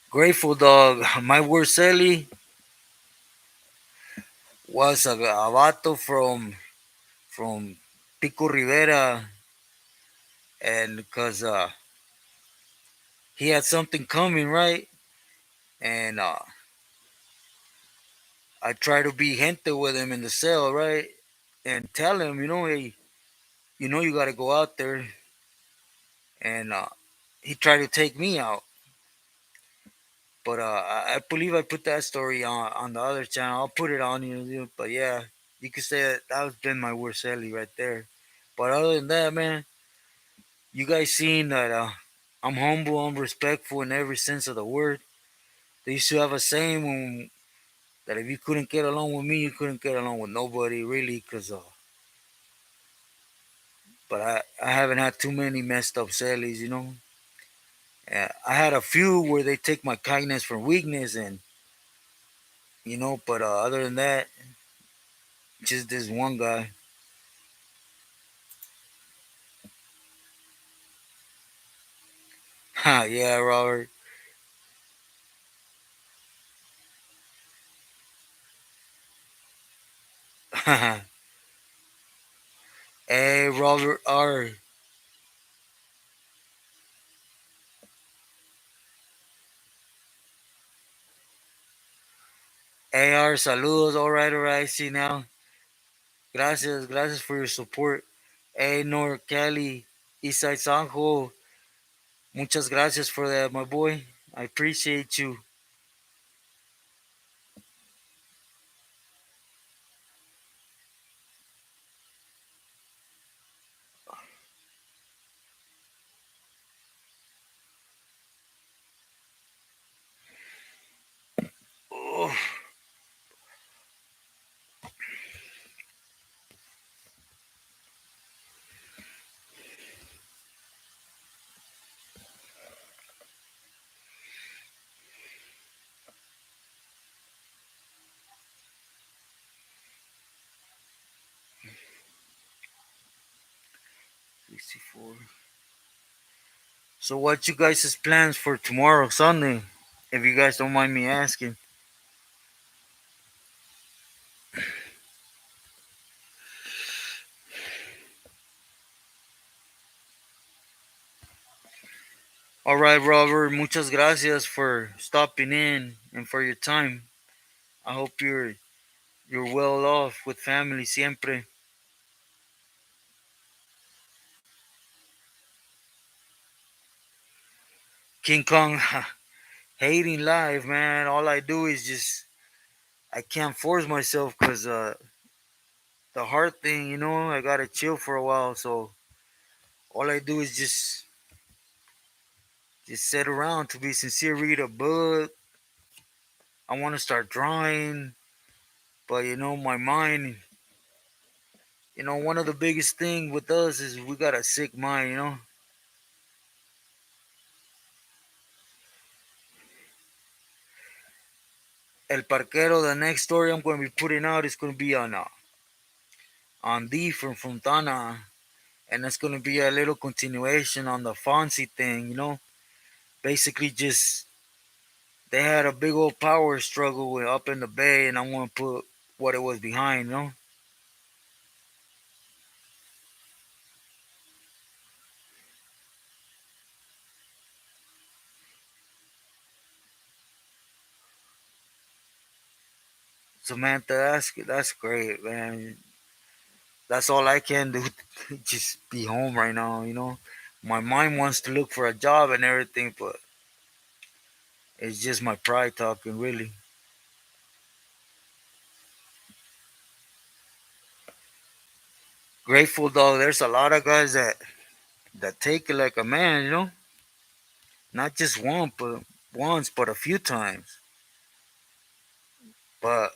Speaker 1: Grateful Dog, my Worselli was a vato from Pico Rivera, and because he had something coming, right? And I try to be gente with him in the cell, right? And tell him, hey, you got to go out there. And he tried to take me out. But I believe I put that story on the other channel. I'll put it on you. But yeah, you could say that has been my worst Ellie right there. But other than that, man, you guys seen that I'm humble, I'm respectful in every sense of the word. They used to have a saying that if you couldn't get along with me, you couldn't get along with nobody, really. But I haven't had too many messed up Sallys. I had a few where they take my kindness for weakness, and but other than that, just this one guy. Ha, yeah, Robert. Hey, Robert R. AR, saludos. All right, see now. Gracias, gracias for your support. Hey, Nor Cali, Eastside Sanjo, muchas gracias for that, my boy. I appreciate you. Oh, 64. So, what you guys' plans for tomorrow, Sunday? If you guys don't mind me asking. All right, Robert. Muchas gracias for stopping in and for your time. I hope you're well off with family siempre. King Kong, hating life, man. All I do is just I can't force myself because the heart thing, I gotta chill for a while. So all I do is just sit around. To be sincere, read a book. I want to start drawing, but my mind. One of the biggest thing with us is we got a sick mind. El Parquero, the next story I'm going to be putting out is going to be on D from Fontana, and it's going to be a little continuation on the Fonzie thing. Basically just they had a big old power struggle with up in the Bay, and I want to put what it was behind. Samantha, that's great, man. That's all I can do. Just be home right now. My mind wants to look for a job and everything, but it's just my pride talking, really. Grateful though, there's a lot of guys that take it like a man. Not just once, but a few times. But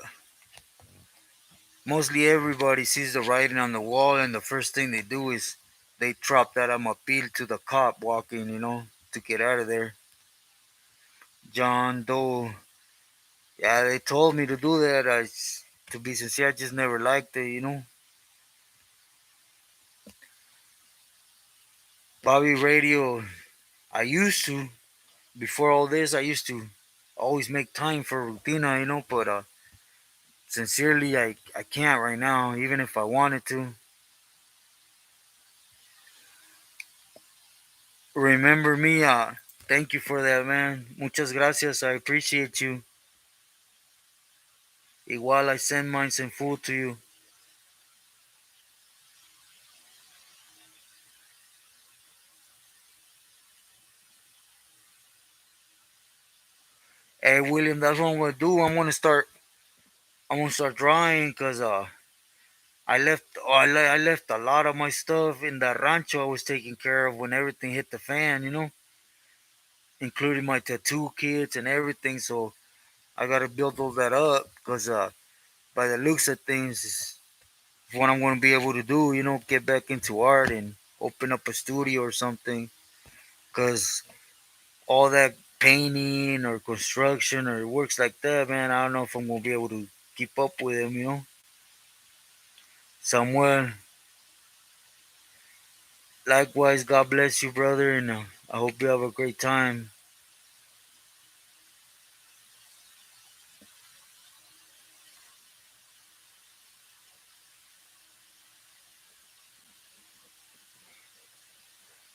Speaker 1: mostly everybody sees the writing on the wall, and the first thing they do is they drop that I'm appeal to the cop walking, to get out of there. John Doe, yeah, they told me to do that. To be sincere, I just never liked it. Bobby Radio, I used to, before all this, I used to always make time for rutina, but sincerely, I can't right now, even if I wanted to. Remember me, thank you for that, man. Muchas gracias, I appreciate you. Igual I send mine some food to you. Hey, William, that's what I'm gonna do. I'm gonna start drawing, cause I left a lot of my stuff in that rancho I was taking care of when everything hit the fan, including my tattoo kits and everything. So I gotta build all that up, cause by the looks of things, is what I'm gonna be able to do. Get back into art and open up a studio or something. Cause all that painting or construction or works like that, man, I don't know if I'm gonna be able to keep up with them. Somewhere. Likewise, God bless you, brother, and I hope you have a great time.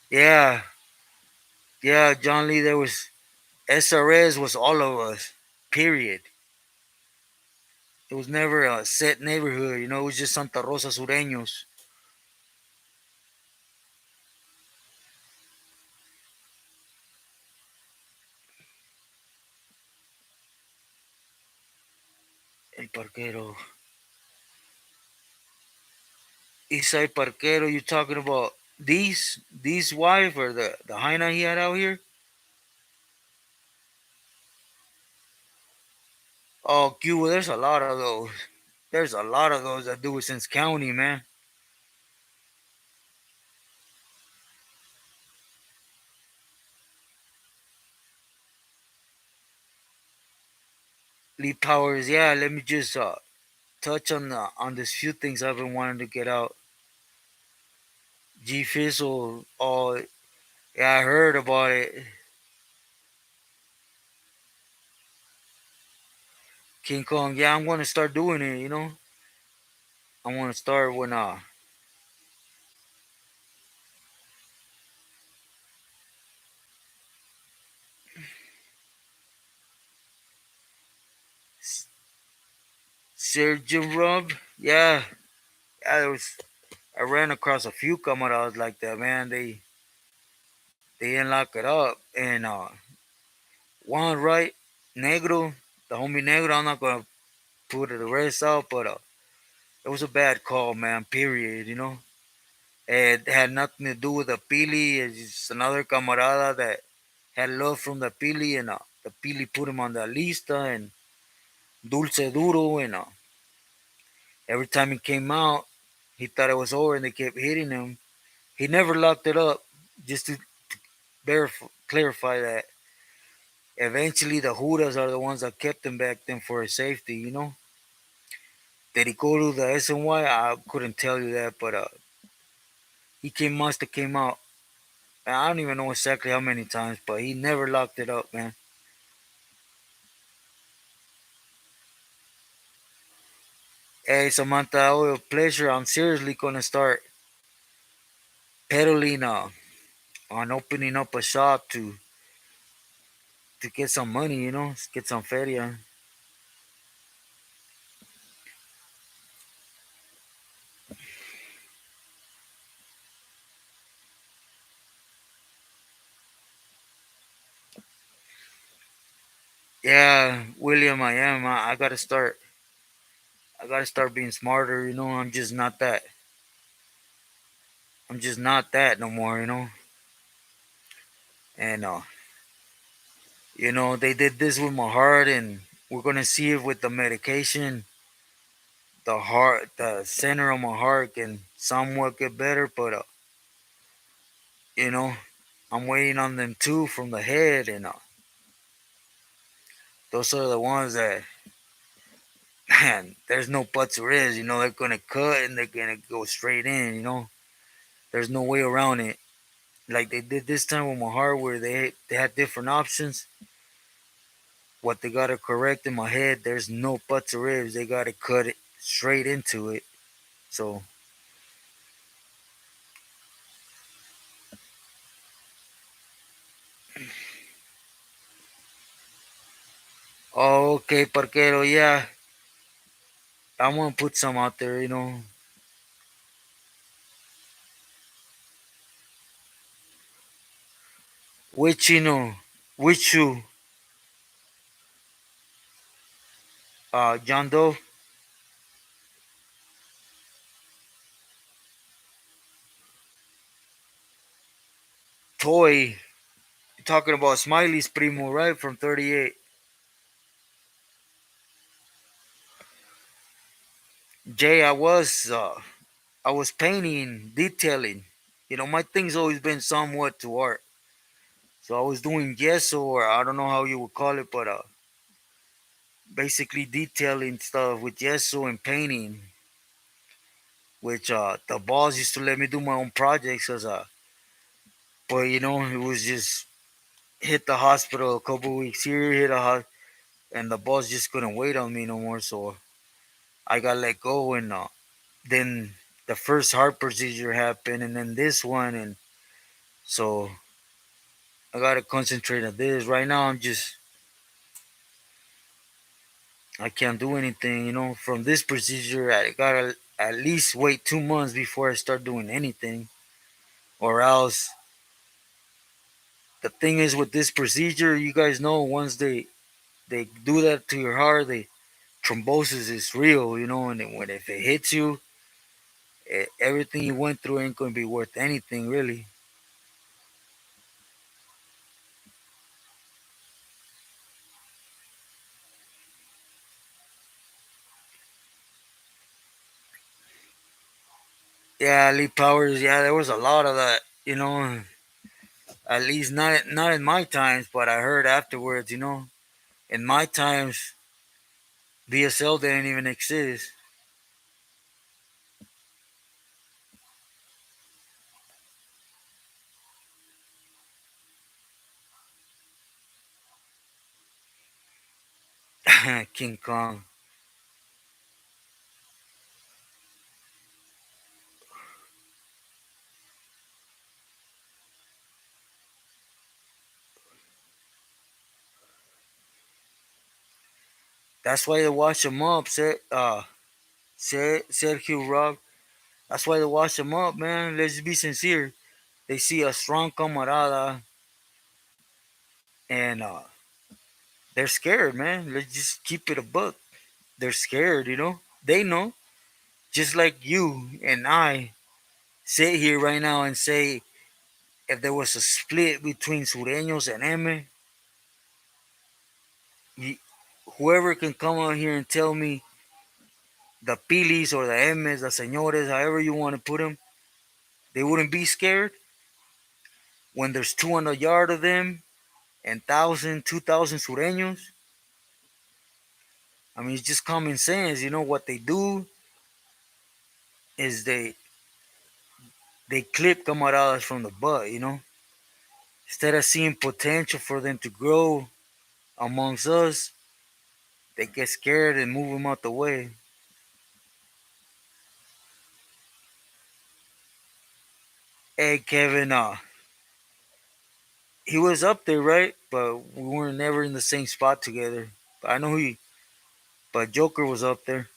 Speaker 1: Yeah, yeah, John Lee. There was SRS was all of us. Period. It was never a set neighborhood, you know. It was just Santa Rosa Sureños. El Parquero. Eastside Parquero, you talking about these wife or the hyena he had out here? Oh, Cuba, there's a lot of those. There's a lot of those that do it since county, man. Lee Powers, yeah. Let me just touch on this few things I've been wanting to get out. G Fizzle, oh yeah, I heard about it. King Kong, yeah, I'm gonna start doing it. You know, I want to start when Surgeon Rub, yeah, yeah. There was I ran across a few camaradas like that, man. They didn't lock it up, and one right, Negro, the homie Negro. I'm not gonna put the rest out, but it was a bad call, man. Period. You know, it had nothing to do with the Pili. It's just another camarada that had love from the Pili, and the Pili put him on the lista and Dulce Duro, and every time he came out, he thought it was over, and they kept hitting him. He never locked it up, just to clarify that. Eventually, the Judas are the ones that kept him back then for his safety. You know, did he go to the SNY? I couldn't tell you that, but he must have came out. I don't even know exactly how many times, but he never locked it up, man. Hey, Samantha, oh, a pleasure. I'm seriously gonna start pedaling on opening up a shop to get some money, you know, get some feria. Yeah, William, I am. I gotta start. I gotta start being smarter. You know, I'm just not that. I'm just not that no more. You know, and they did this with my heart, and we're gonna see if with the medication, the center of my heart can somewhat get better. But you know, I'm waiting on them too from the head, and those are the ones that, man, there's no buts or is. You know, they're gonna cut and they're gonna go straight in. You know, there's no way around it. Like they did this time with my heart, where they had different options. What they gotta correct in my head, there's no buts or ifs. They gotta cut it straight into it. So, oh, okay, parquero, yeah, I want to put some out there. You know, which which shoe, John Doe, toy. You're talking about Smiley's primo, right, from 38. Jay, I was painting, detailing. You know, my thing's always been somewhat to art. So I was doing gesso, or I don't know how you would call it, but basically detailing stuff with gesso and painting. Which the boss used to let me do my own projects, but it was just hit the hospital a couple weeks here, and the boss just couldn't wait on me no more. So I got let go, and then the first heart procedure happened, and then this one, and so I gotta concentrate on this. Right now, I'm just I can't do anything, from this procedure. I gotta at least wait 2 months before I start doing anything, or else the thing is with this procedure, you guys know once they do that to your heart, they thrombosis is real, and when if it hits you, everything you went through ain't gonna be worth anything, really. Yeah, Lee Powers. Yeah, there was a lot of that. At least not in my times, but I heard afterwards. In my times, VSL didn't even exist. King Kong. That's why they wash him up. Sergio Rock. That's why they wash him up, man. Let's just be sincere. They see a strong camarada, and they're scared, man. Let's just keep it a buck. They're scared, They know. Just like you and I sit here right now and say, if there was a split between Sureños and M, you, whoever can come out here and tell me the Pilis or the M's, the Señores, however you want to put them, they wouldn't be scared when there's two on the yard of them and 1,000, 2,000 Sureños. I mean, it's just common sense. What they do is they clip camaradas from the butt. Instead of seeing potential for them to grow amongst us, they get scared and move them out the way. Hey, Kevin, he was up there, right? But we weren't never in the same spot together. But I know but Joker was up there.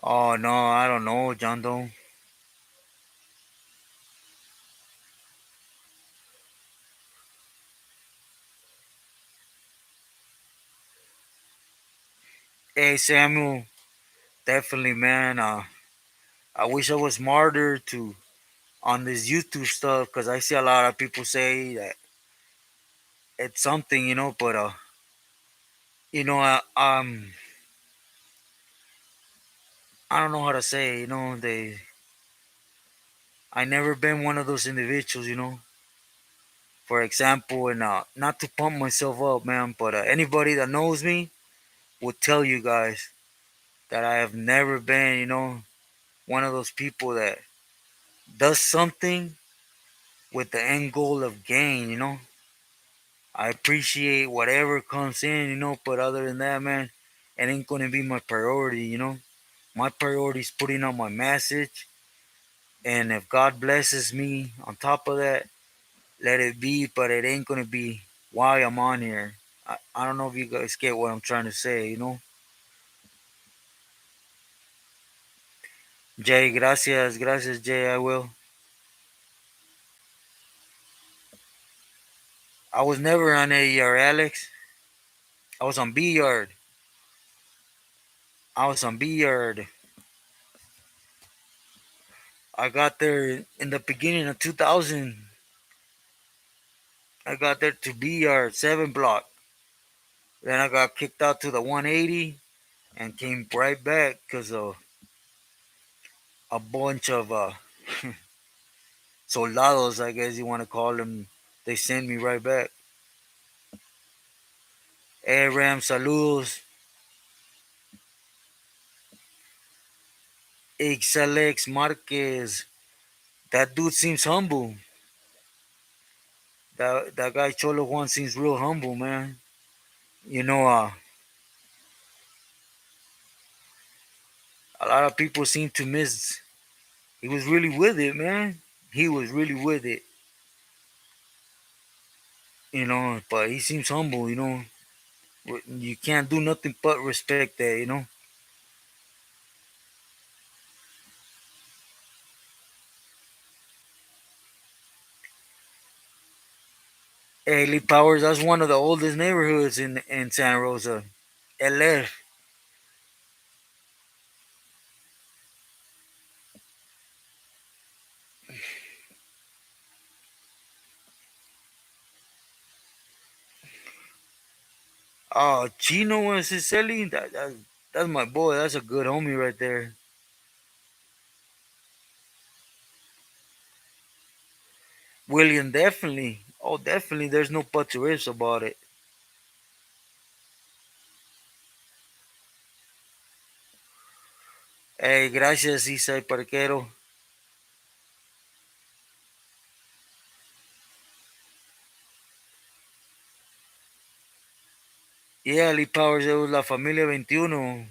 Speaker 1: Oh no, I don't know, John Doe. Hey, Samuel, definitely, man. I wish I was smarter to on this YouTube stuff because I see a lot of people say that it's something, but you know, I don't know how to say, I never been one of those individuals, For example, and not to pump myself up, man, but anybody that knows me will tell you guys that I have never been, one of those people that does something with the end goal of gain. I appreciate whatever comes in, but other than that, man, it ain't gonna be my priority. My priority is putting out my message, and if God blesses me on top of that, let it be, but it ain't gonna be why I'm on here. I don't know if you guys get what I'm trying to say. Jay, gracias, Jay, I will. I was never on A yard, Alex. I was on B yard. I was on B yard. I got there in the beginning of 2000. I got there to B yard, 7 block. Then I got kicked out to the 180 and came right back because of a bunch of soldados, I guess you want to call them. They sent me right back. Hey, Ram, saludos. XLX Marquez. That dude seems humble. That guy Cholo Juan seems real humble, man. You know, a lot of people seem to miss. He was really with it, man. he was really with it, you know. But he seems humble, you know. You can't do nothing but respect that, you know. Hey, Lee Powers, that's one of the oldest neighborhoods in Santa Rosa. LF. Oh, Chino and Cicely, that's my boy. That's a good homie right there. William, definitely. Oh, definitely. There's no buts or ifs about it. Hey, gracias, Isai Parquero. Yeah, Lee Powers, it was La Familia 21.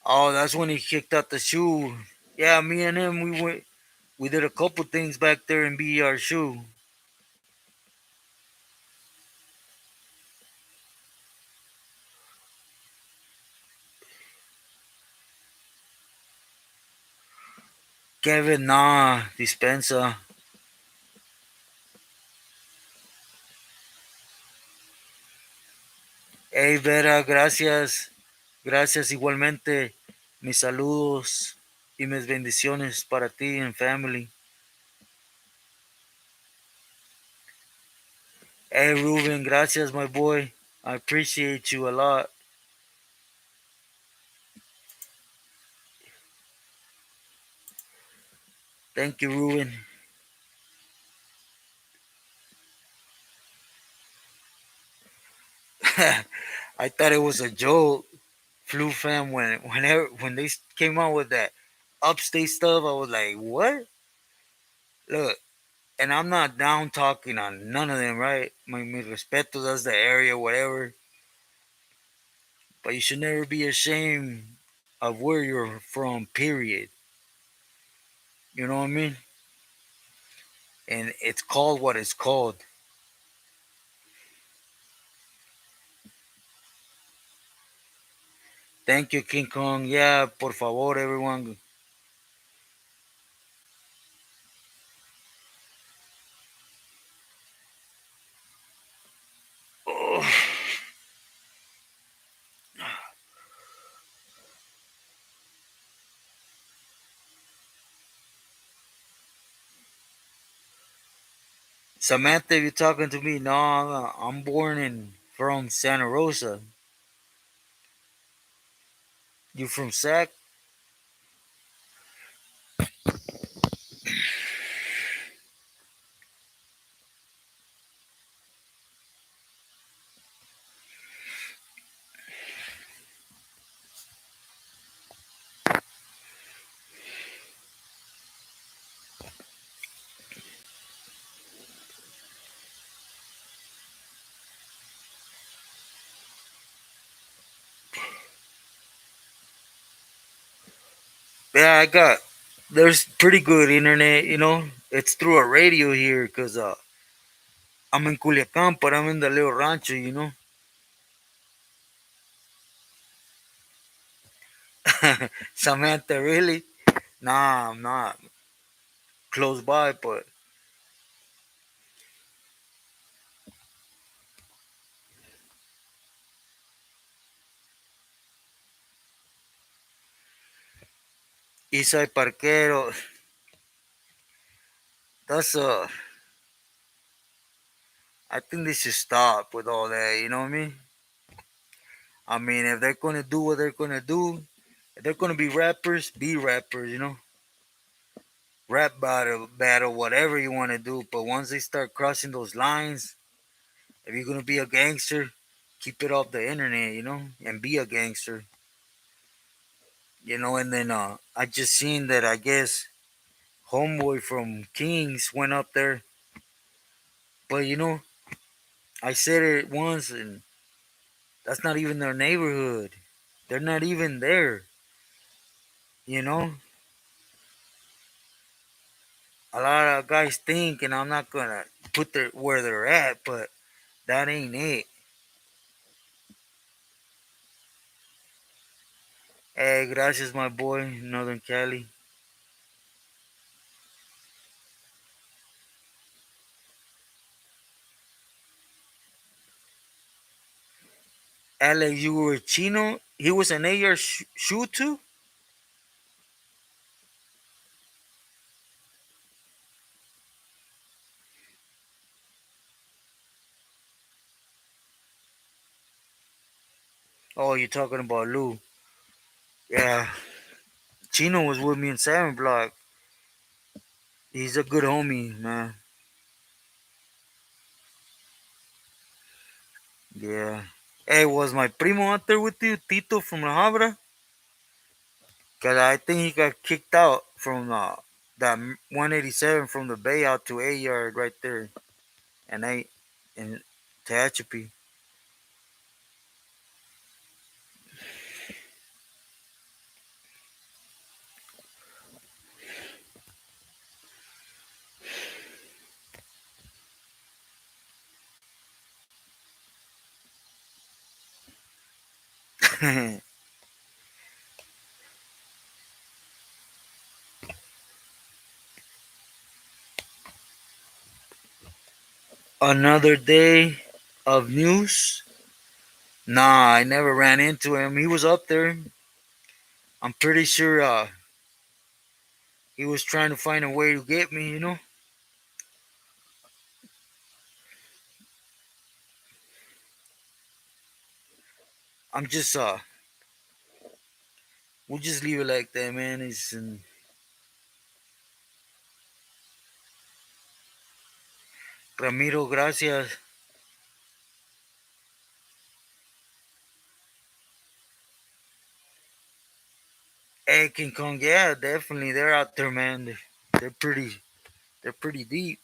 Speaker 1: Oh, that's when he kicked out the shoe. Yeah, me and him, we did a couple things back there in BER shoe. Kevin, nah, dispensa. Hey, Vera, gracias. Gracias igualmente. Mis saludos y mis bendiciones para ti and family. Hey, Ruben, gracias, my boy. I appreciate you a lot. Thank you, Ruben. I thought it was a joke. Flu fam, when they came out with that upstate stuff, I was like, what? Look, and I'm not down talking on none of them, right? My respeto, that's the area, whatever. But you should never be ashamed of where you're from, period. You know what I mean? And it's called what it's called. Thank you, King Kong. Yeah, por favor, everyone. Oh, Samantha, if you're talking to me, no, I'm born in from Santa Rosa. You from Sac? Yeah, I got. There's pretty good internet, you know. It's through a radio here, cause I'm in Culiacan, but I'm in the little rancho, you know. Samantha, really? Nah, I'm not close by, but Isai Parquero. That's I think they should stop with all that. You know what I mean? I mean, if they're gonna do what they're gonna do, if they're gonna be rappers, be rappers. You know, rap battle, whatever you want to do. But once they start crossing those lines, if you're gonna be a gangster, keep it off the internet. You know, and be a gangster. You know, and then I just seen that I guess homeboy from Kings went up there, but you know. I said it once, and that's not even their neighborhood. They're not even there. You know, a lot of guys think, and I'm not gonna put their where they're at, but that ain't it. Hey, gracias, my boy, Northern Cali. Alex, you were Chino. He was an AR shoe too. Oh, you're talking about Lou. Yeah, Chino was with me in Seven Block. He's a good homie, man. Yeah. Hey, was my primo out there with you, Tito from La Habra? Cause I think he got kicked out from that 187 from the Bay out to A yard right there, and I in Tehachapi. Another day of news. Nah, I never ran into him. He was up there. I'm pretty sure he was trying to find a way to get me. I'm just we'll just leave it like that, man. It's Ramiro, gracias. Hey, King Kong, yeah, definitely. They're out there, man. They're pretty. They're pretty deep.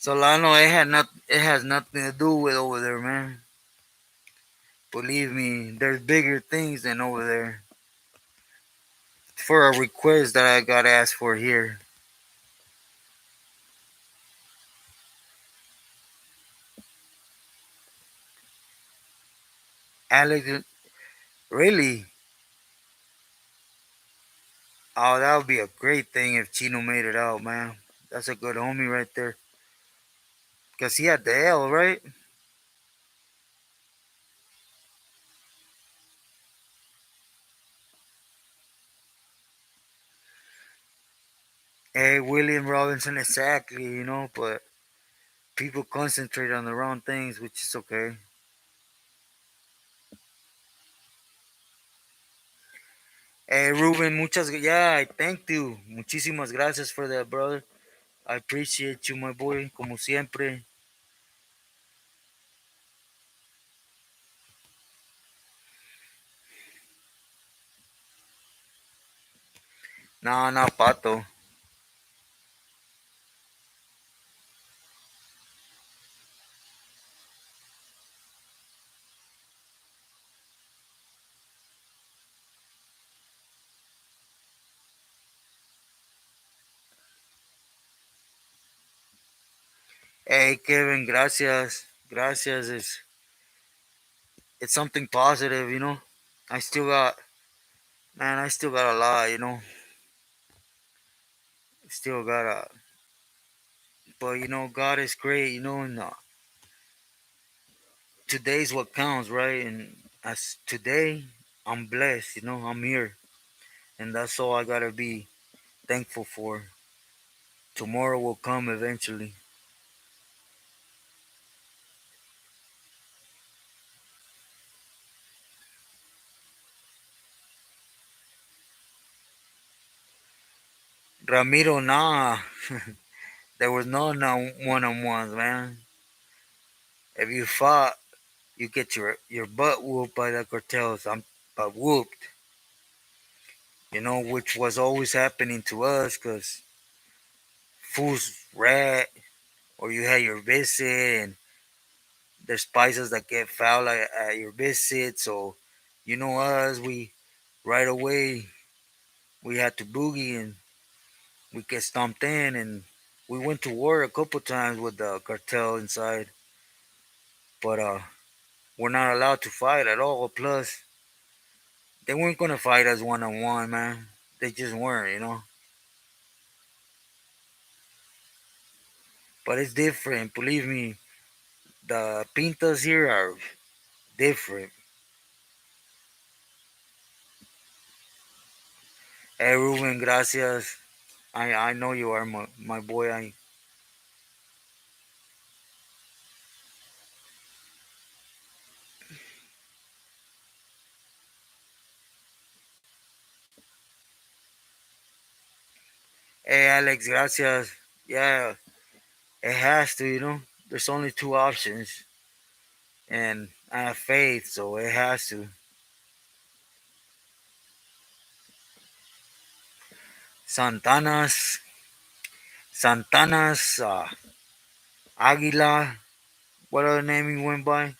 Speaker 1: Solano, it has nothing to do with over there, man. Believe me, there's bigger things than over there. For a request that I got asked for here, Alex, really? Oh, that would be a great thing if Chino made it out, man. That's a good homie right there. Cause he had the L, right? Hey, William Robinson, exactly. But people concentrate on the wrong things, which is okay. Hey, Ruben, yeah, I thank you. Muchísimas gracias for that, brother. I appreciate you, my boy, como siempre. No, no, Pato. Hey, Kevin, gracias. Gracias. It's something positive. I still got, man, I still got a lot. Still got but God is great, and today's what counts, right? And as today, I'm blessed, I'm here. And that's all I gotta be thankful for. Tomorrow will come eventually. Ramiro, nah. There was no one on ones, man. If you fought, you get your butt whooped by the cartels. I'm but whooped, which was always happening to us because fools rat or you had your visit and there's spices that get foul at your visit. So, us, we right away we had to boogie and we get stomped in and we went to war a couple times with the cartel inside, but we're not allowed to fight at all. Plus, they weren't gonna fight us one on one, man. They just weren't. But it's different, believe me. The pintas here are different. Hey, Ruben, gracias. I know you are my boy. Hey, Alex, gracias. Yeah, it has to. There's only two options, and I have faith, so it has to. Santana's, Santana's, Águila, what other name he went by?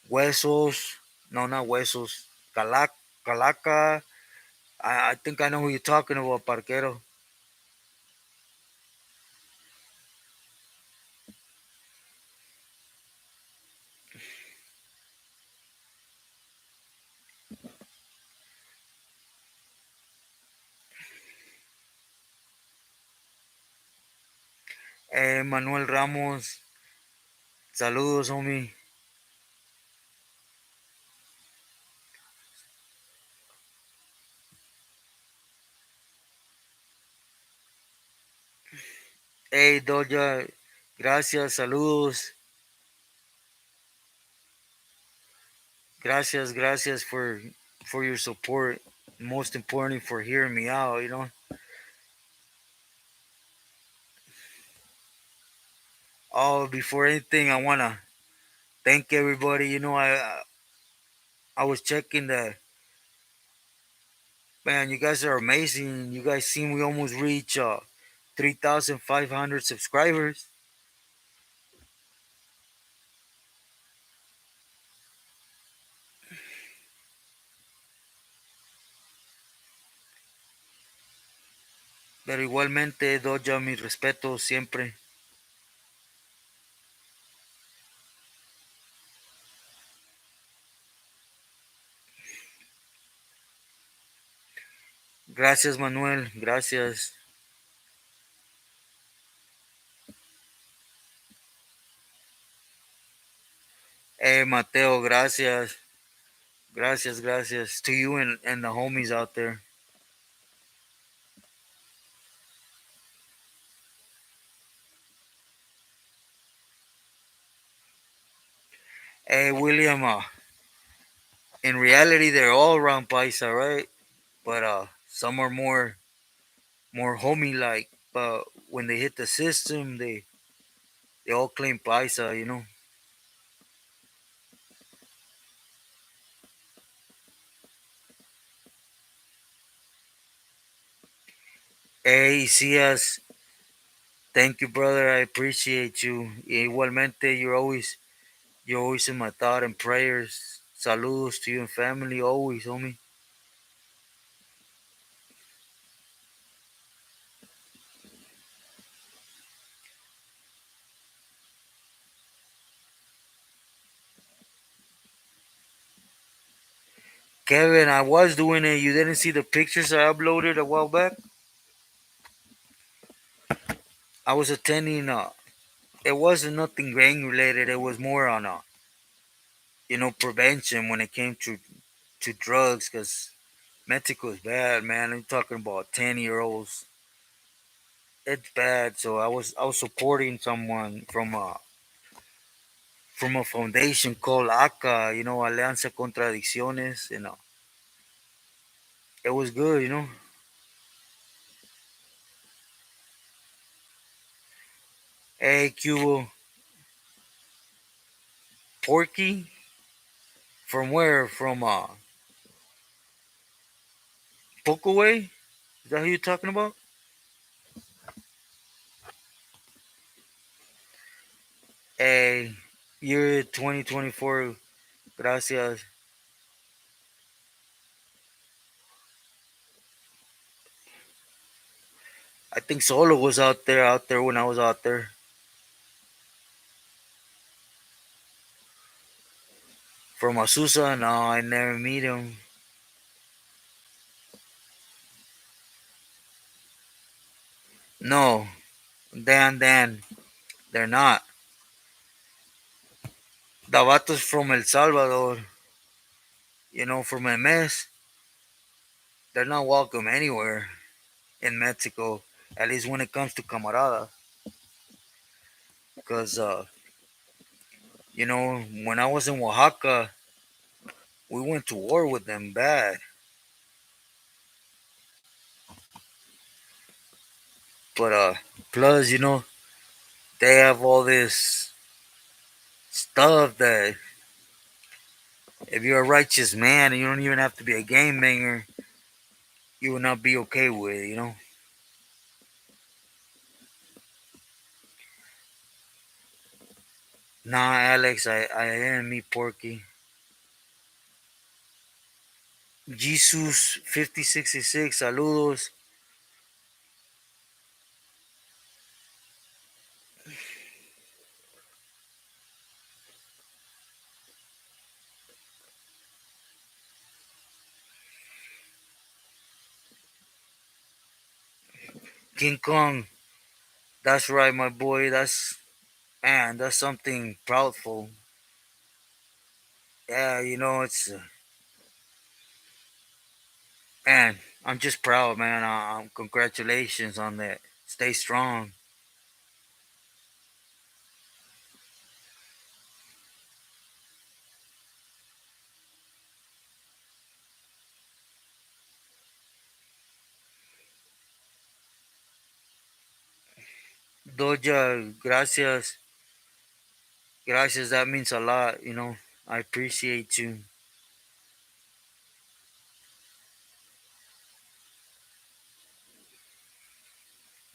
Speaker 1: Huesos, no, not Huesos. Calaca. I think I know who you're talking about, Parquero. Manuel Ramos, saludos, homie. Hey, Doja, gracias, saludos. Gracias for your support. Most importantly, for hearing me out. Oh, before anything, I wanna thank everybody. I was checking the man. You guys are amazing. You guys seen we almost reach 3,500 subscribers. Pero igualmente, Doja, mi respeto siempre. Gracias, Manuel. Gracias. Mateo, gracias. Gracias to you and the homies out there. Hey, William, in reality, they're all around Paisa, right? But some are more homie like. But when they hit the system, they all claim Paisa. Hey, Cias, thank you, brother. I appreciate you. Igualmente, you're always in my thought and prayers. Saludos to you and family, always, homie. Kevin, I was doing it. You didn't see the pictures I uploaded a while back? I was attending. It wasn't nothing gang related. It was more on prevention when it came to to drugs because Mexico is bad, man. I'm talking about 10-year-olds. It's bad. So I was supporting someone from a foundation called ACA, Alianza contra Adicciones. It was good. Hey, Cubo, Porky, from where? From Pokeway? Is that who you're talking about? Hey, year 2024. Gracias. I think Solo was out there when I was out there. From Azusa, no, I never meet him. No, Dan, they're not. The vatos from El Salvador, from MS, they're not welcome anywhere in Mexico, at least when it comes to camarada. Because, when I was in Oaxaca, we went to war with them bad. But, plus, they have all this stuff that if you're a righteous man and you don't even have to be a game banger, you will not be okay with. Nah, Alex, I didn't meet Porky. Jesus 5066, saludos. King Kong, that's right, my boy. That's something proudful. Yeah, it's man. I'm just proud, man. Congratulations on that. Stay strong. Doja, gracias, gracias. That means a lot. I appreciate you.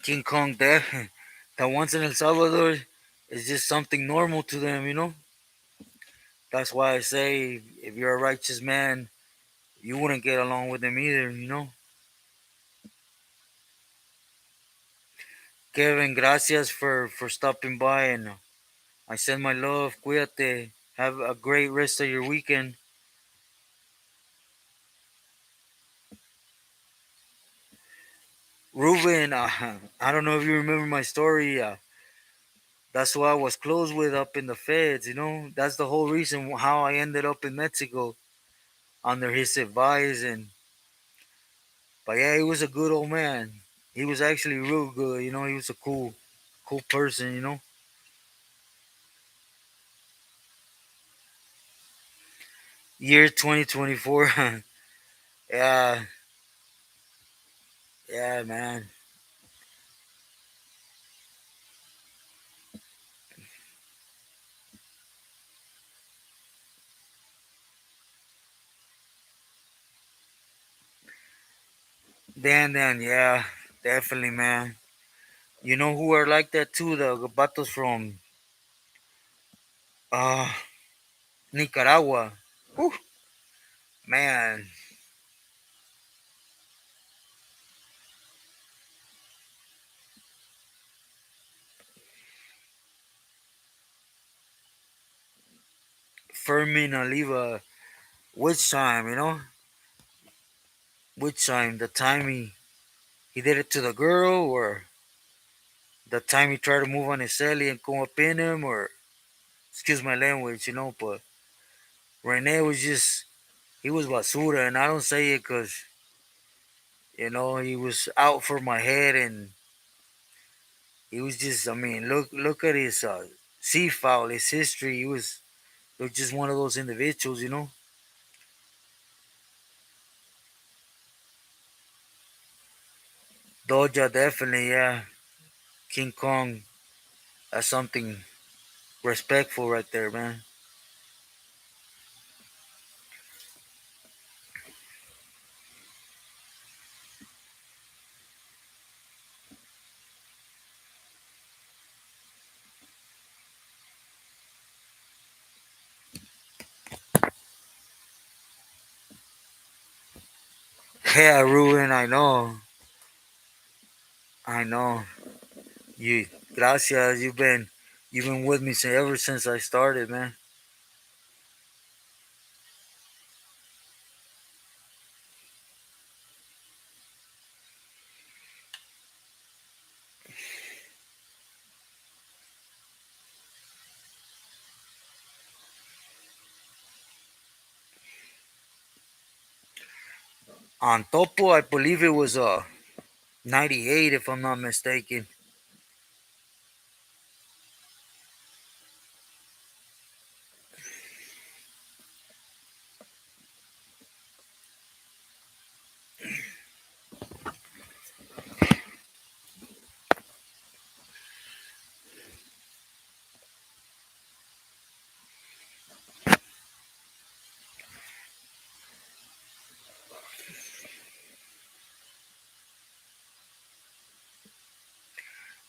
Speaker 1: King Kong, that once in El Salvador is just something normal to them. That's why I say if you're a righteous man, you wouldn't get along with them either. Kevin, gracias for stopping by, and I send my love. Cuídate. Have a great rest of your weekend. Ruben, I don't know if you remember my story. That's who I was close with up in the feds. That's the whole reason how I ended up in Mexico under his advice. But yeah, he was a good old man. He was actually real good. He was a cool person. Year 2024. Yeah, yeah, man. Dan, yeah, definitely, man. You know who are like that too? The gabatos from uh Nicaragua. Whew, man, Fermin Oliva. Which time? Which time? The time he did it to the girl, or the time he tried to move on his celly and come up in him, or excuse my language. But Renee was just He was basura, and I don't say it because he was out for my head, and he was just. I mean, look at his sea foul, his history. He was just one of those individuals. Doja definitely, yeah. King Kong, that's something respectful right there, man. Yeah, Ruin, I know. You, gracias. You've been with me ever since I started, man. On Topo, I believe it was 98, if I'm not mistaken.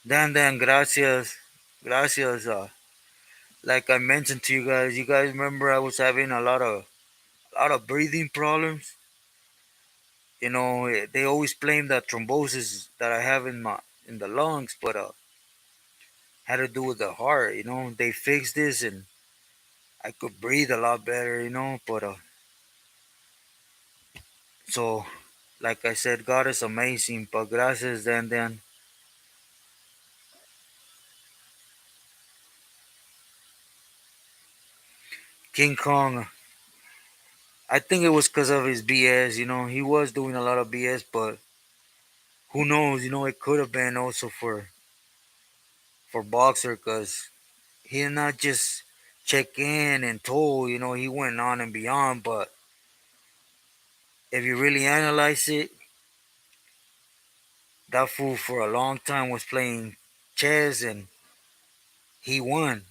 Speaker 1: Dan, gracias, gracias. Like I mentioned to you guys remember I was having a lot of breathing problems. They always blame the thrombosis that I have in the lungs, but had to do with the heart. They fixed this and I could breathe a lot better. But so like I said, God is amazing. But gracias, Dan. King Kong. I think it was because of his BS. He was doing a lot of BS, but who knows? It could have been also for Boxer, because he did not just check in and told. He went on and beyond. But if you really analyze it, that fool for a long time was playing chess and he won.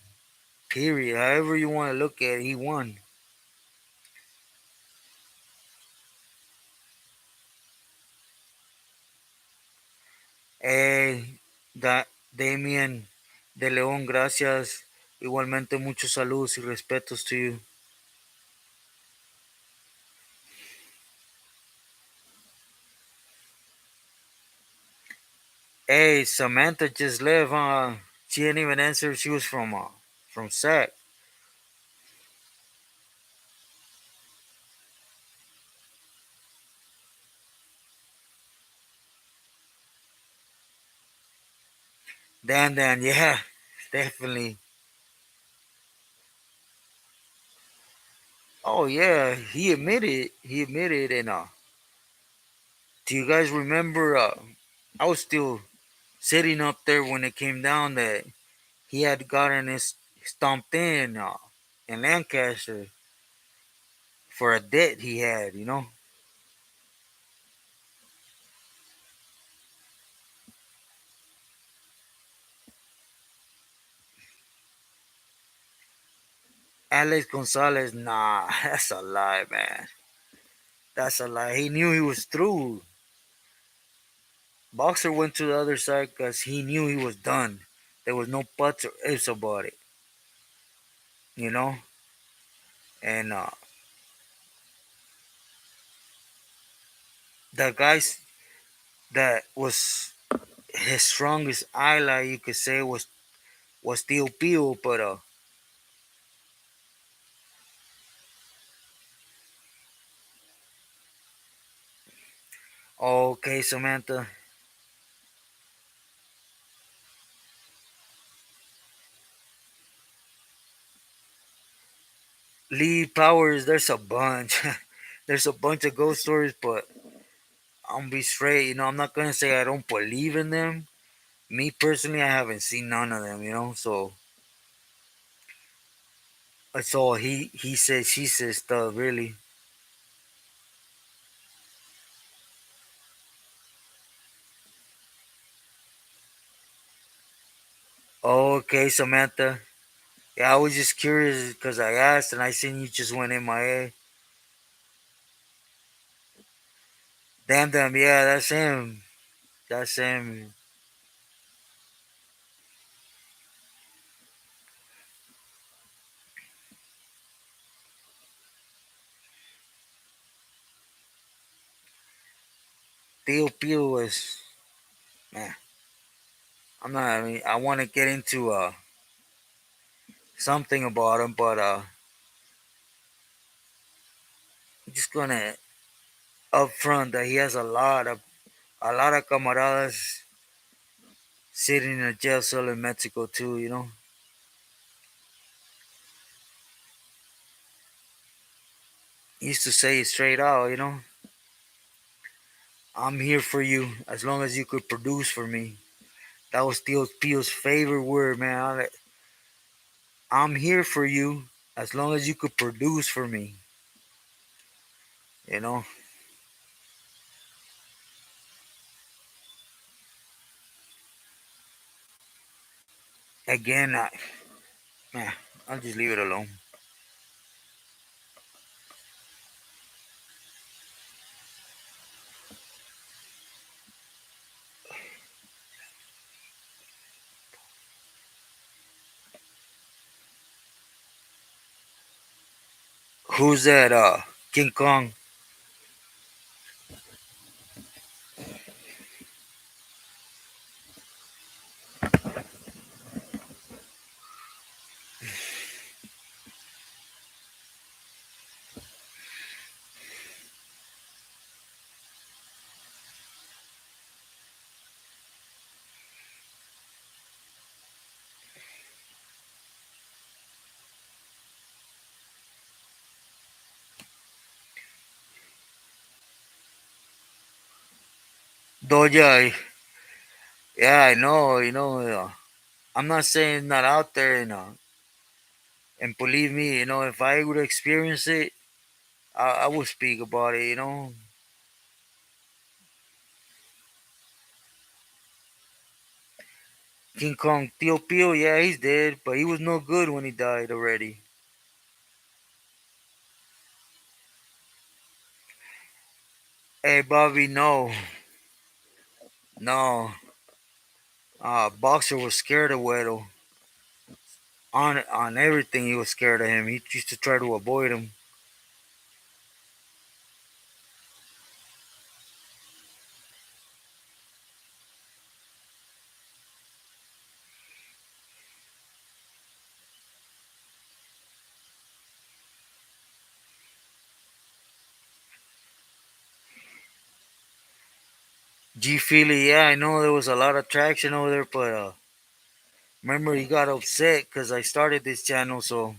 Speaker 1: Period. However you want to look at it, he won. Eh, Damien de León, gracias. Igualmente, muchos saludos y respetos to you. Hey, Samantha just left. She didn't even answer. She was from SAC. Dan, yeah, definitely. Oh yeah, he admitted. He admitted, and do you guys remember? I was still sitting up there when it came down that he had gotten his stomped in Lancaster for a debt he had. Alex Gonzalez, nah, that's a lie, man. That's a lie. He knew he was through. Boxer went to the other side because he knew he was done. There was no buts or ifs about it, you know. And the guys that was his strongest ally, you could say, was still Pio, but okay, Samantha. Lee Powers, there's a bunch. There's a bunch of ghost stories, but I'm gonna be straight. I'm not gonna say I don't believe in them. Me personally, I haven't seen none of them. So it's all he says, she says stuff. Really. Oh, okay, Samantha. Yeah, I was just curious because I asked and I seen you just went MIA. Damn, yeah, that's him. That's him. Theo Pio was, man. I'm not. I mean, I want to get into something about him, but I'm just gonna up front that he has a lot of camaradas sitting in a jail cell in Mexico too. He used to say it straight out. I'm here for you as long as you could produce for me. That was Theo Pio's favorite word, man. I'm here for you as long as you could produce for me. You know. Again, man, I'll just leave it alone. Who's that? King Kong. Doja. Yeah, I know. I'm not saying not out there. And believe me, if I would experience it, I would speak about it. King Kong Tio Pio, yeah, he's dead, but he was no good when he died already. Hey, Bobby, no, no. Boxer was scared of Weddle. On everything, he was scared of him. He used to try to avoid him. G Feely, yeah, I know there was a lot of traction over there, but remember he got upset because I started this channel, so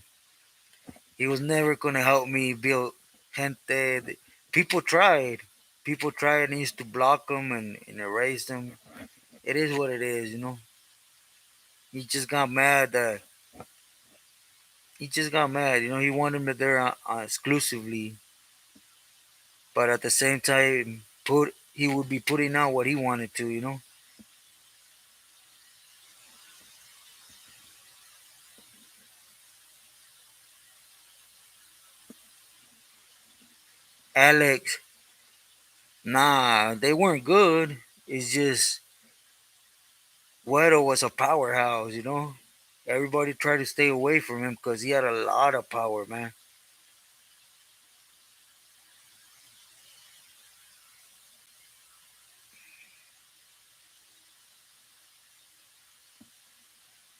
Speaker 1: he was never gonna help me build gente. People tried and he used to block them and erase them. It is what it is. He just got mad that he just got mad. He wanted me there exclusively, but at the same time, he would be putting out what he wanted to. Alex, nah, they weren't good. It's just Guero was a powerhouse. Everybody tried to stay away from him because he had a lot of power, man.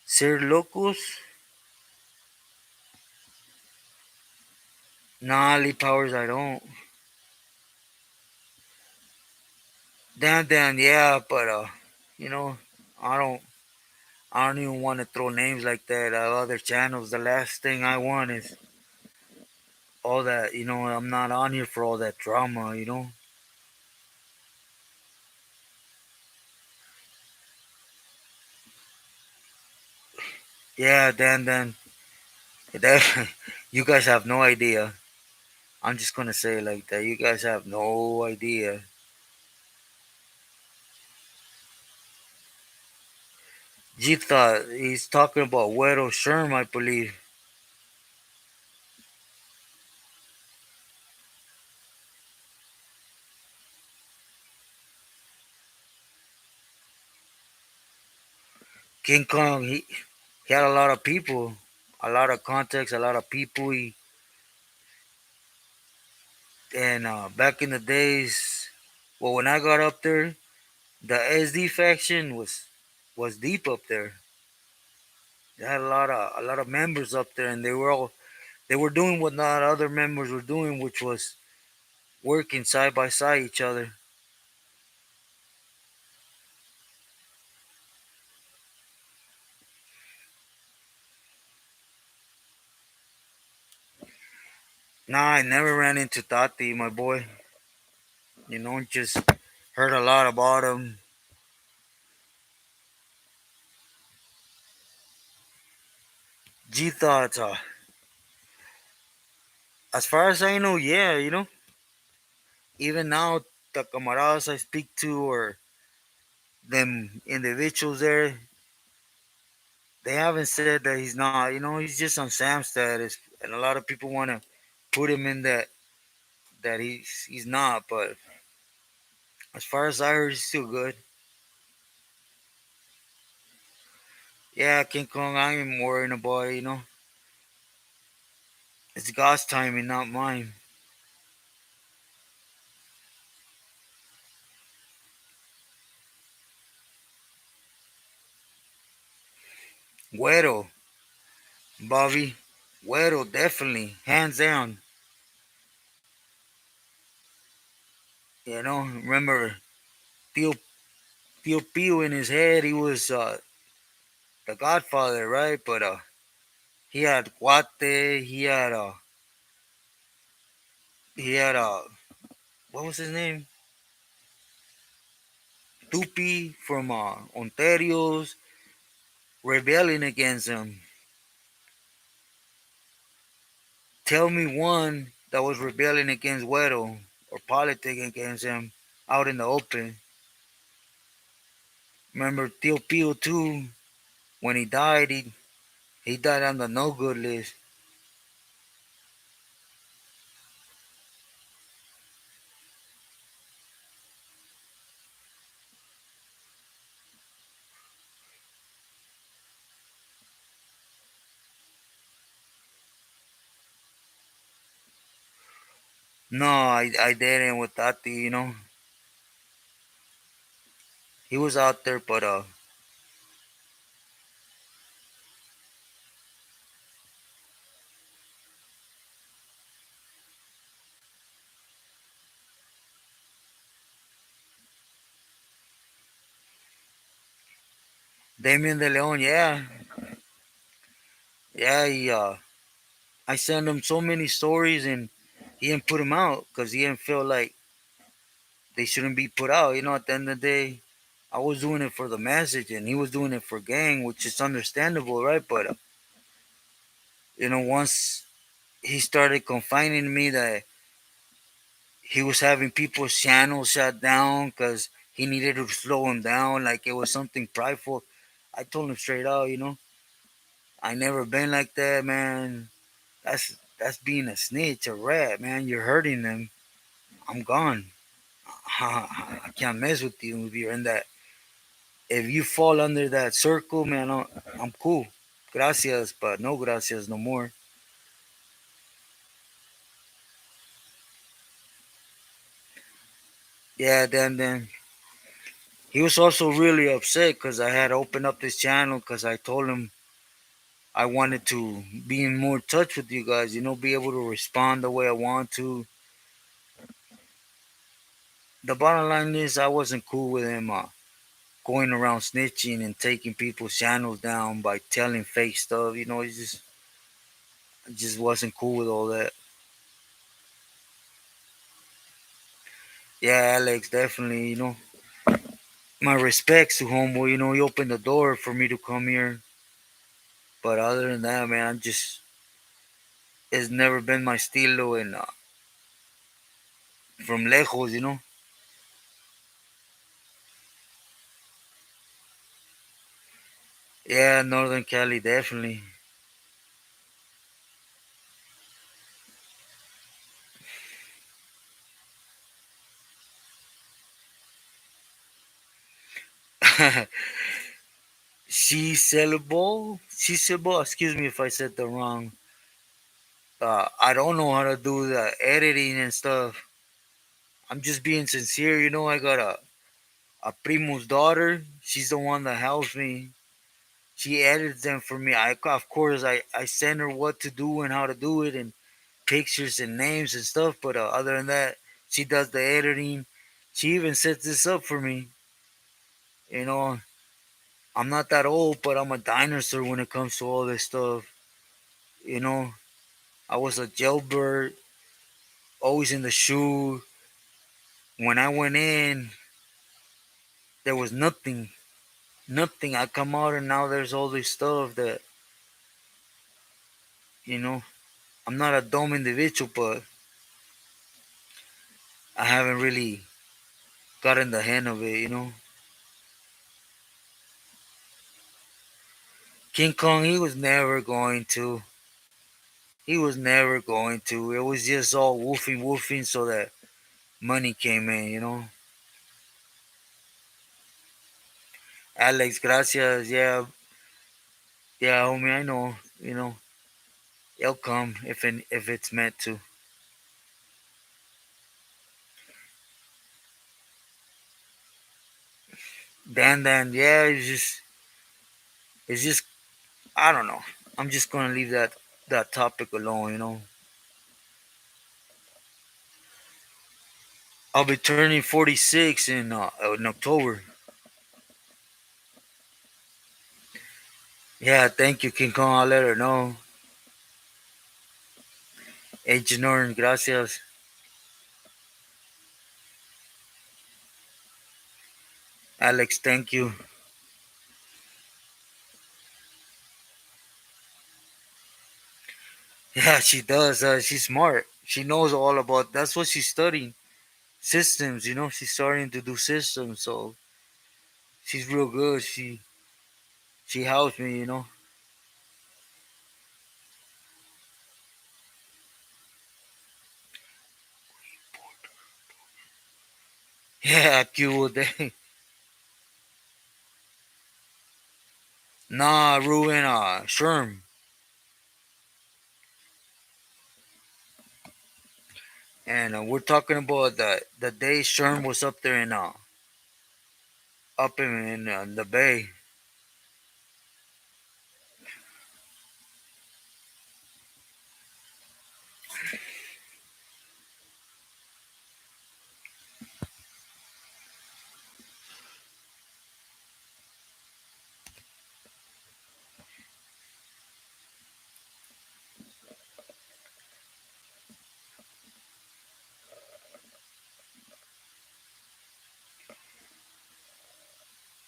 Speaker 1: Sir Locus, nah, Lee Powers, I don't. Damn, yeah, but you know, I don't. I don't even want to throw names like that at other channels. The last thing I want is all that. I'm not on here for all that drama. Yeah, Dan. That, you guys have no idea. I'm just gonna say it like that. You guys have no idea. G thought he's talking about Weddle Sherm, I believe. King Kong, he had a lot of people, a lot of contacts, a lot of people. And back in the days, well, when I got up there, the SD faction was deep up there. They had a lot of members up there, and they were doing what not other members were doing, which was working side by side each other. Nah, I never ran into Tati, my boy. Just heard a lot about him. G thoughts. As far as I know, yeah. Even now, the camaradas I speak to or them individuals there, they haven't said that he's not. He's just on Sam status, and a lot of people want to put him in that he's not. But as far as I heard, he's still good. Yeah, King Kong, I ain't worrying about it. It's God's timing, not mine. Güero, Bobby, Güero, definitely, hands down. Remember Pio Pio Pio in his head, he was the Godfather, right? But he had Guate, he had what was his name? Tupi from Ontario's rebelling against him. Tell me one that was rebelling against Güero or politicking against him out in the open. Remember Tio Pio too? When he died, he died on the no good list. No, I didn't with Tati. He was out there, but Damien De Leon, yeah, yeah, I sent him so many stories and he didn't put them out because he didn't feel like they shouldn't be put out. At the end of the day, I was doing it for the message and he was doing it for gang, which is understandable, right? But once he started confining me, that he was having people's channels shut down because he needed to slow him down, like it was something prideful. I told him straight out, I never been like that, man. That's being a snitch, a rat, man. You're hurting them. I'm gone. I can't mess with you if you're in that. If you fall under that circle, man, I'm cool. Gracias, but no gracias no more. Yeah, then he was also really upset because I had opened up this channel because I told him I wanted to be in more touch with you guys, be able to respond the way I want to. The bottom line is I wasn't cool with him going around snitching and taking people's channels down by telling fake stuff. It just wasn't cool with all that. Yeah, Alex, definitely. My respects to homeboy. He opened the door for me to come here. But other than that, man, it's never been my estilo, and from lejos. Yeah, Northern Cali, definitely. She sellable. Excuse me if I said the wrong. I don't know how to do the editing and stuff. I'm just being sincere. I got a primo's daughter. She's the one that helps me. She edits them for me. Of course, I send her what to do and how to do it, and pictures and names and stuff. But other than that, she does the editing. She even sets this up for me. You know, I'm not that old, but I'm a dinosaur when it comes to all this stuff. You know, I was a jailbird, always in the shoe. When I went in, there was nothing, nothing. I come out and now there's all this stuff that, you know, I'm not a dumb individual, but I haven't really gotten the hang of it. King Kong, he was never going to. He was never going to. It was just all woofing, woofing so that money came in. Alex, gracias. Yeah, yeah, homie, I know. It'll come if it's meant to. Dan, yeah, it's just, I don't know. I'm just gonna leave that topic alone. I'll be turning 46 in October. Yeah, thank you, King Kong. I'll let her know. Hey, Janorin, gracias. Alex, thank you. Yeah, she does. She's smart. She knows all about. That's what she's studying. Systems. She's starting to do systems. So she's real good. She helps me. Yeah, cute day. Nah, Ruin. Sherm. And we're talking about the day Sherm was up there up in the bay.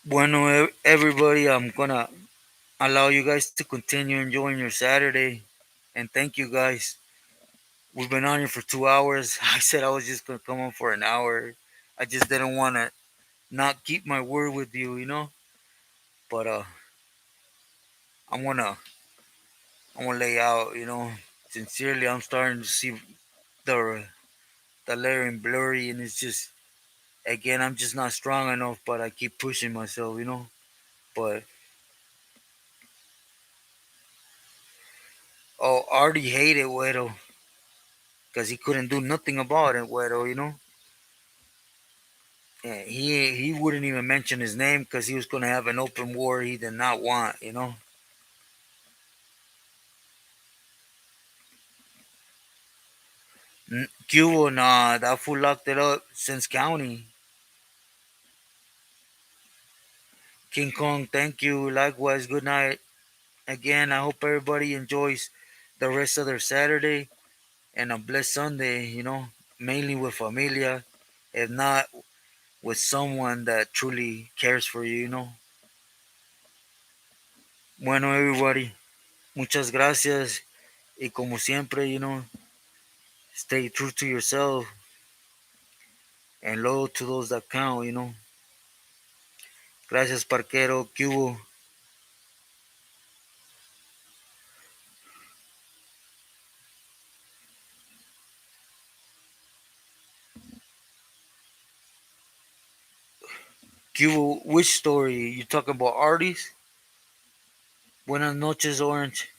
Speaker 1: Bueno, everybody, I'm gonna allow you guys to continue enjoying your Saturday, and thank you guys. We've been on here for 2 hours. I said I was just gonna come on for an hour. I just didn't want to not keep my word with you. But I wanna I wanna lay out. Sincerely, I'm starting to see the the layering blurry, and it's just, again, I'm just not strong enough. But I keep pushing myself. But Artie hated Wedo because he couldn't do nothing about it. Wedo. Yeah, he wouldn't even mention his name because he was gonna have an open war he did not want. Cuba, nah, that fool locked it up since county. King Kong, thank you. Likewise, good night. Again, I hope everybody enjoys the rest of their Saturday and a blessed Sunday, mainly with familia. if not with someone that truly cares for you, you know. Bueno, everybody, muchas gracias. Y como siempre, you know, stay true to yourself and loyal to those that count, you know. Gracias, Parquero. ¿Qué hubo? ¿Qué hubo? Which story? You talking about artists? Buenas noches, Orange.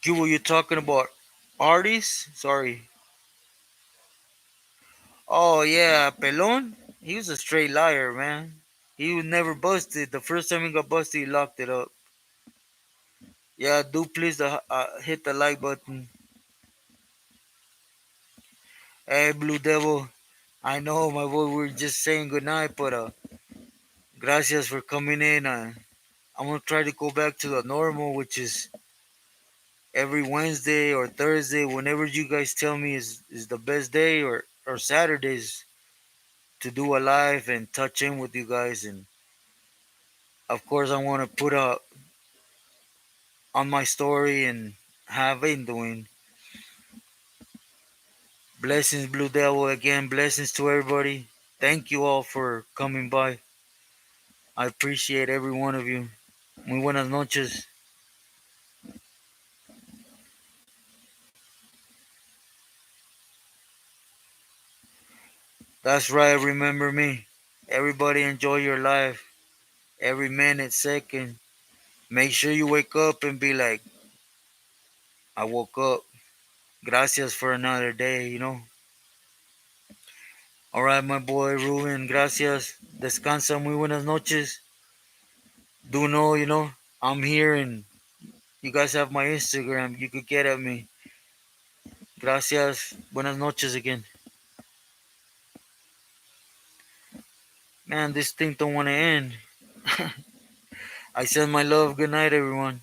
Speaker 1: ¿Qué hubo? You talking about artists? Sorry. Oh, yeah, Pelon? He was a straight liar, man. He was never busted. The first time he got busted, he locked it up. Yeah, do please hit the like button. Hey, Blue Devil. I know, my boy, we're just saying goodnight, but gracias for coming in. I'm gonna try to go back to the normal, which is every Wednesday or Thursday, whenever you guys tell me is the best day, or Saturdays to do a live and touch in with you guys. And of course, I want to put on my story and have been doing. Blessings, Blue Devil, again. Blessings to everybody. Thank you all for coming by. I appreciate every one of you. Muy buenas noches. That's right. Remember me. Everybody enjoy your life. Every minute, second. Make sure you wake up and be like, I woke up. Gracias for another day, you know. All right, my boy Ruben. Gracias. Descansa. Muy buenas noches. Do know, you know, I'm here and you guys have my Instagram. You could get at me. Gracias. Buenas noches again. Man, this thing don't want to end. I send my love. Good night, everyone.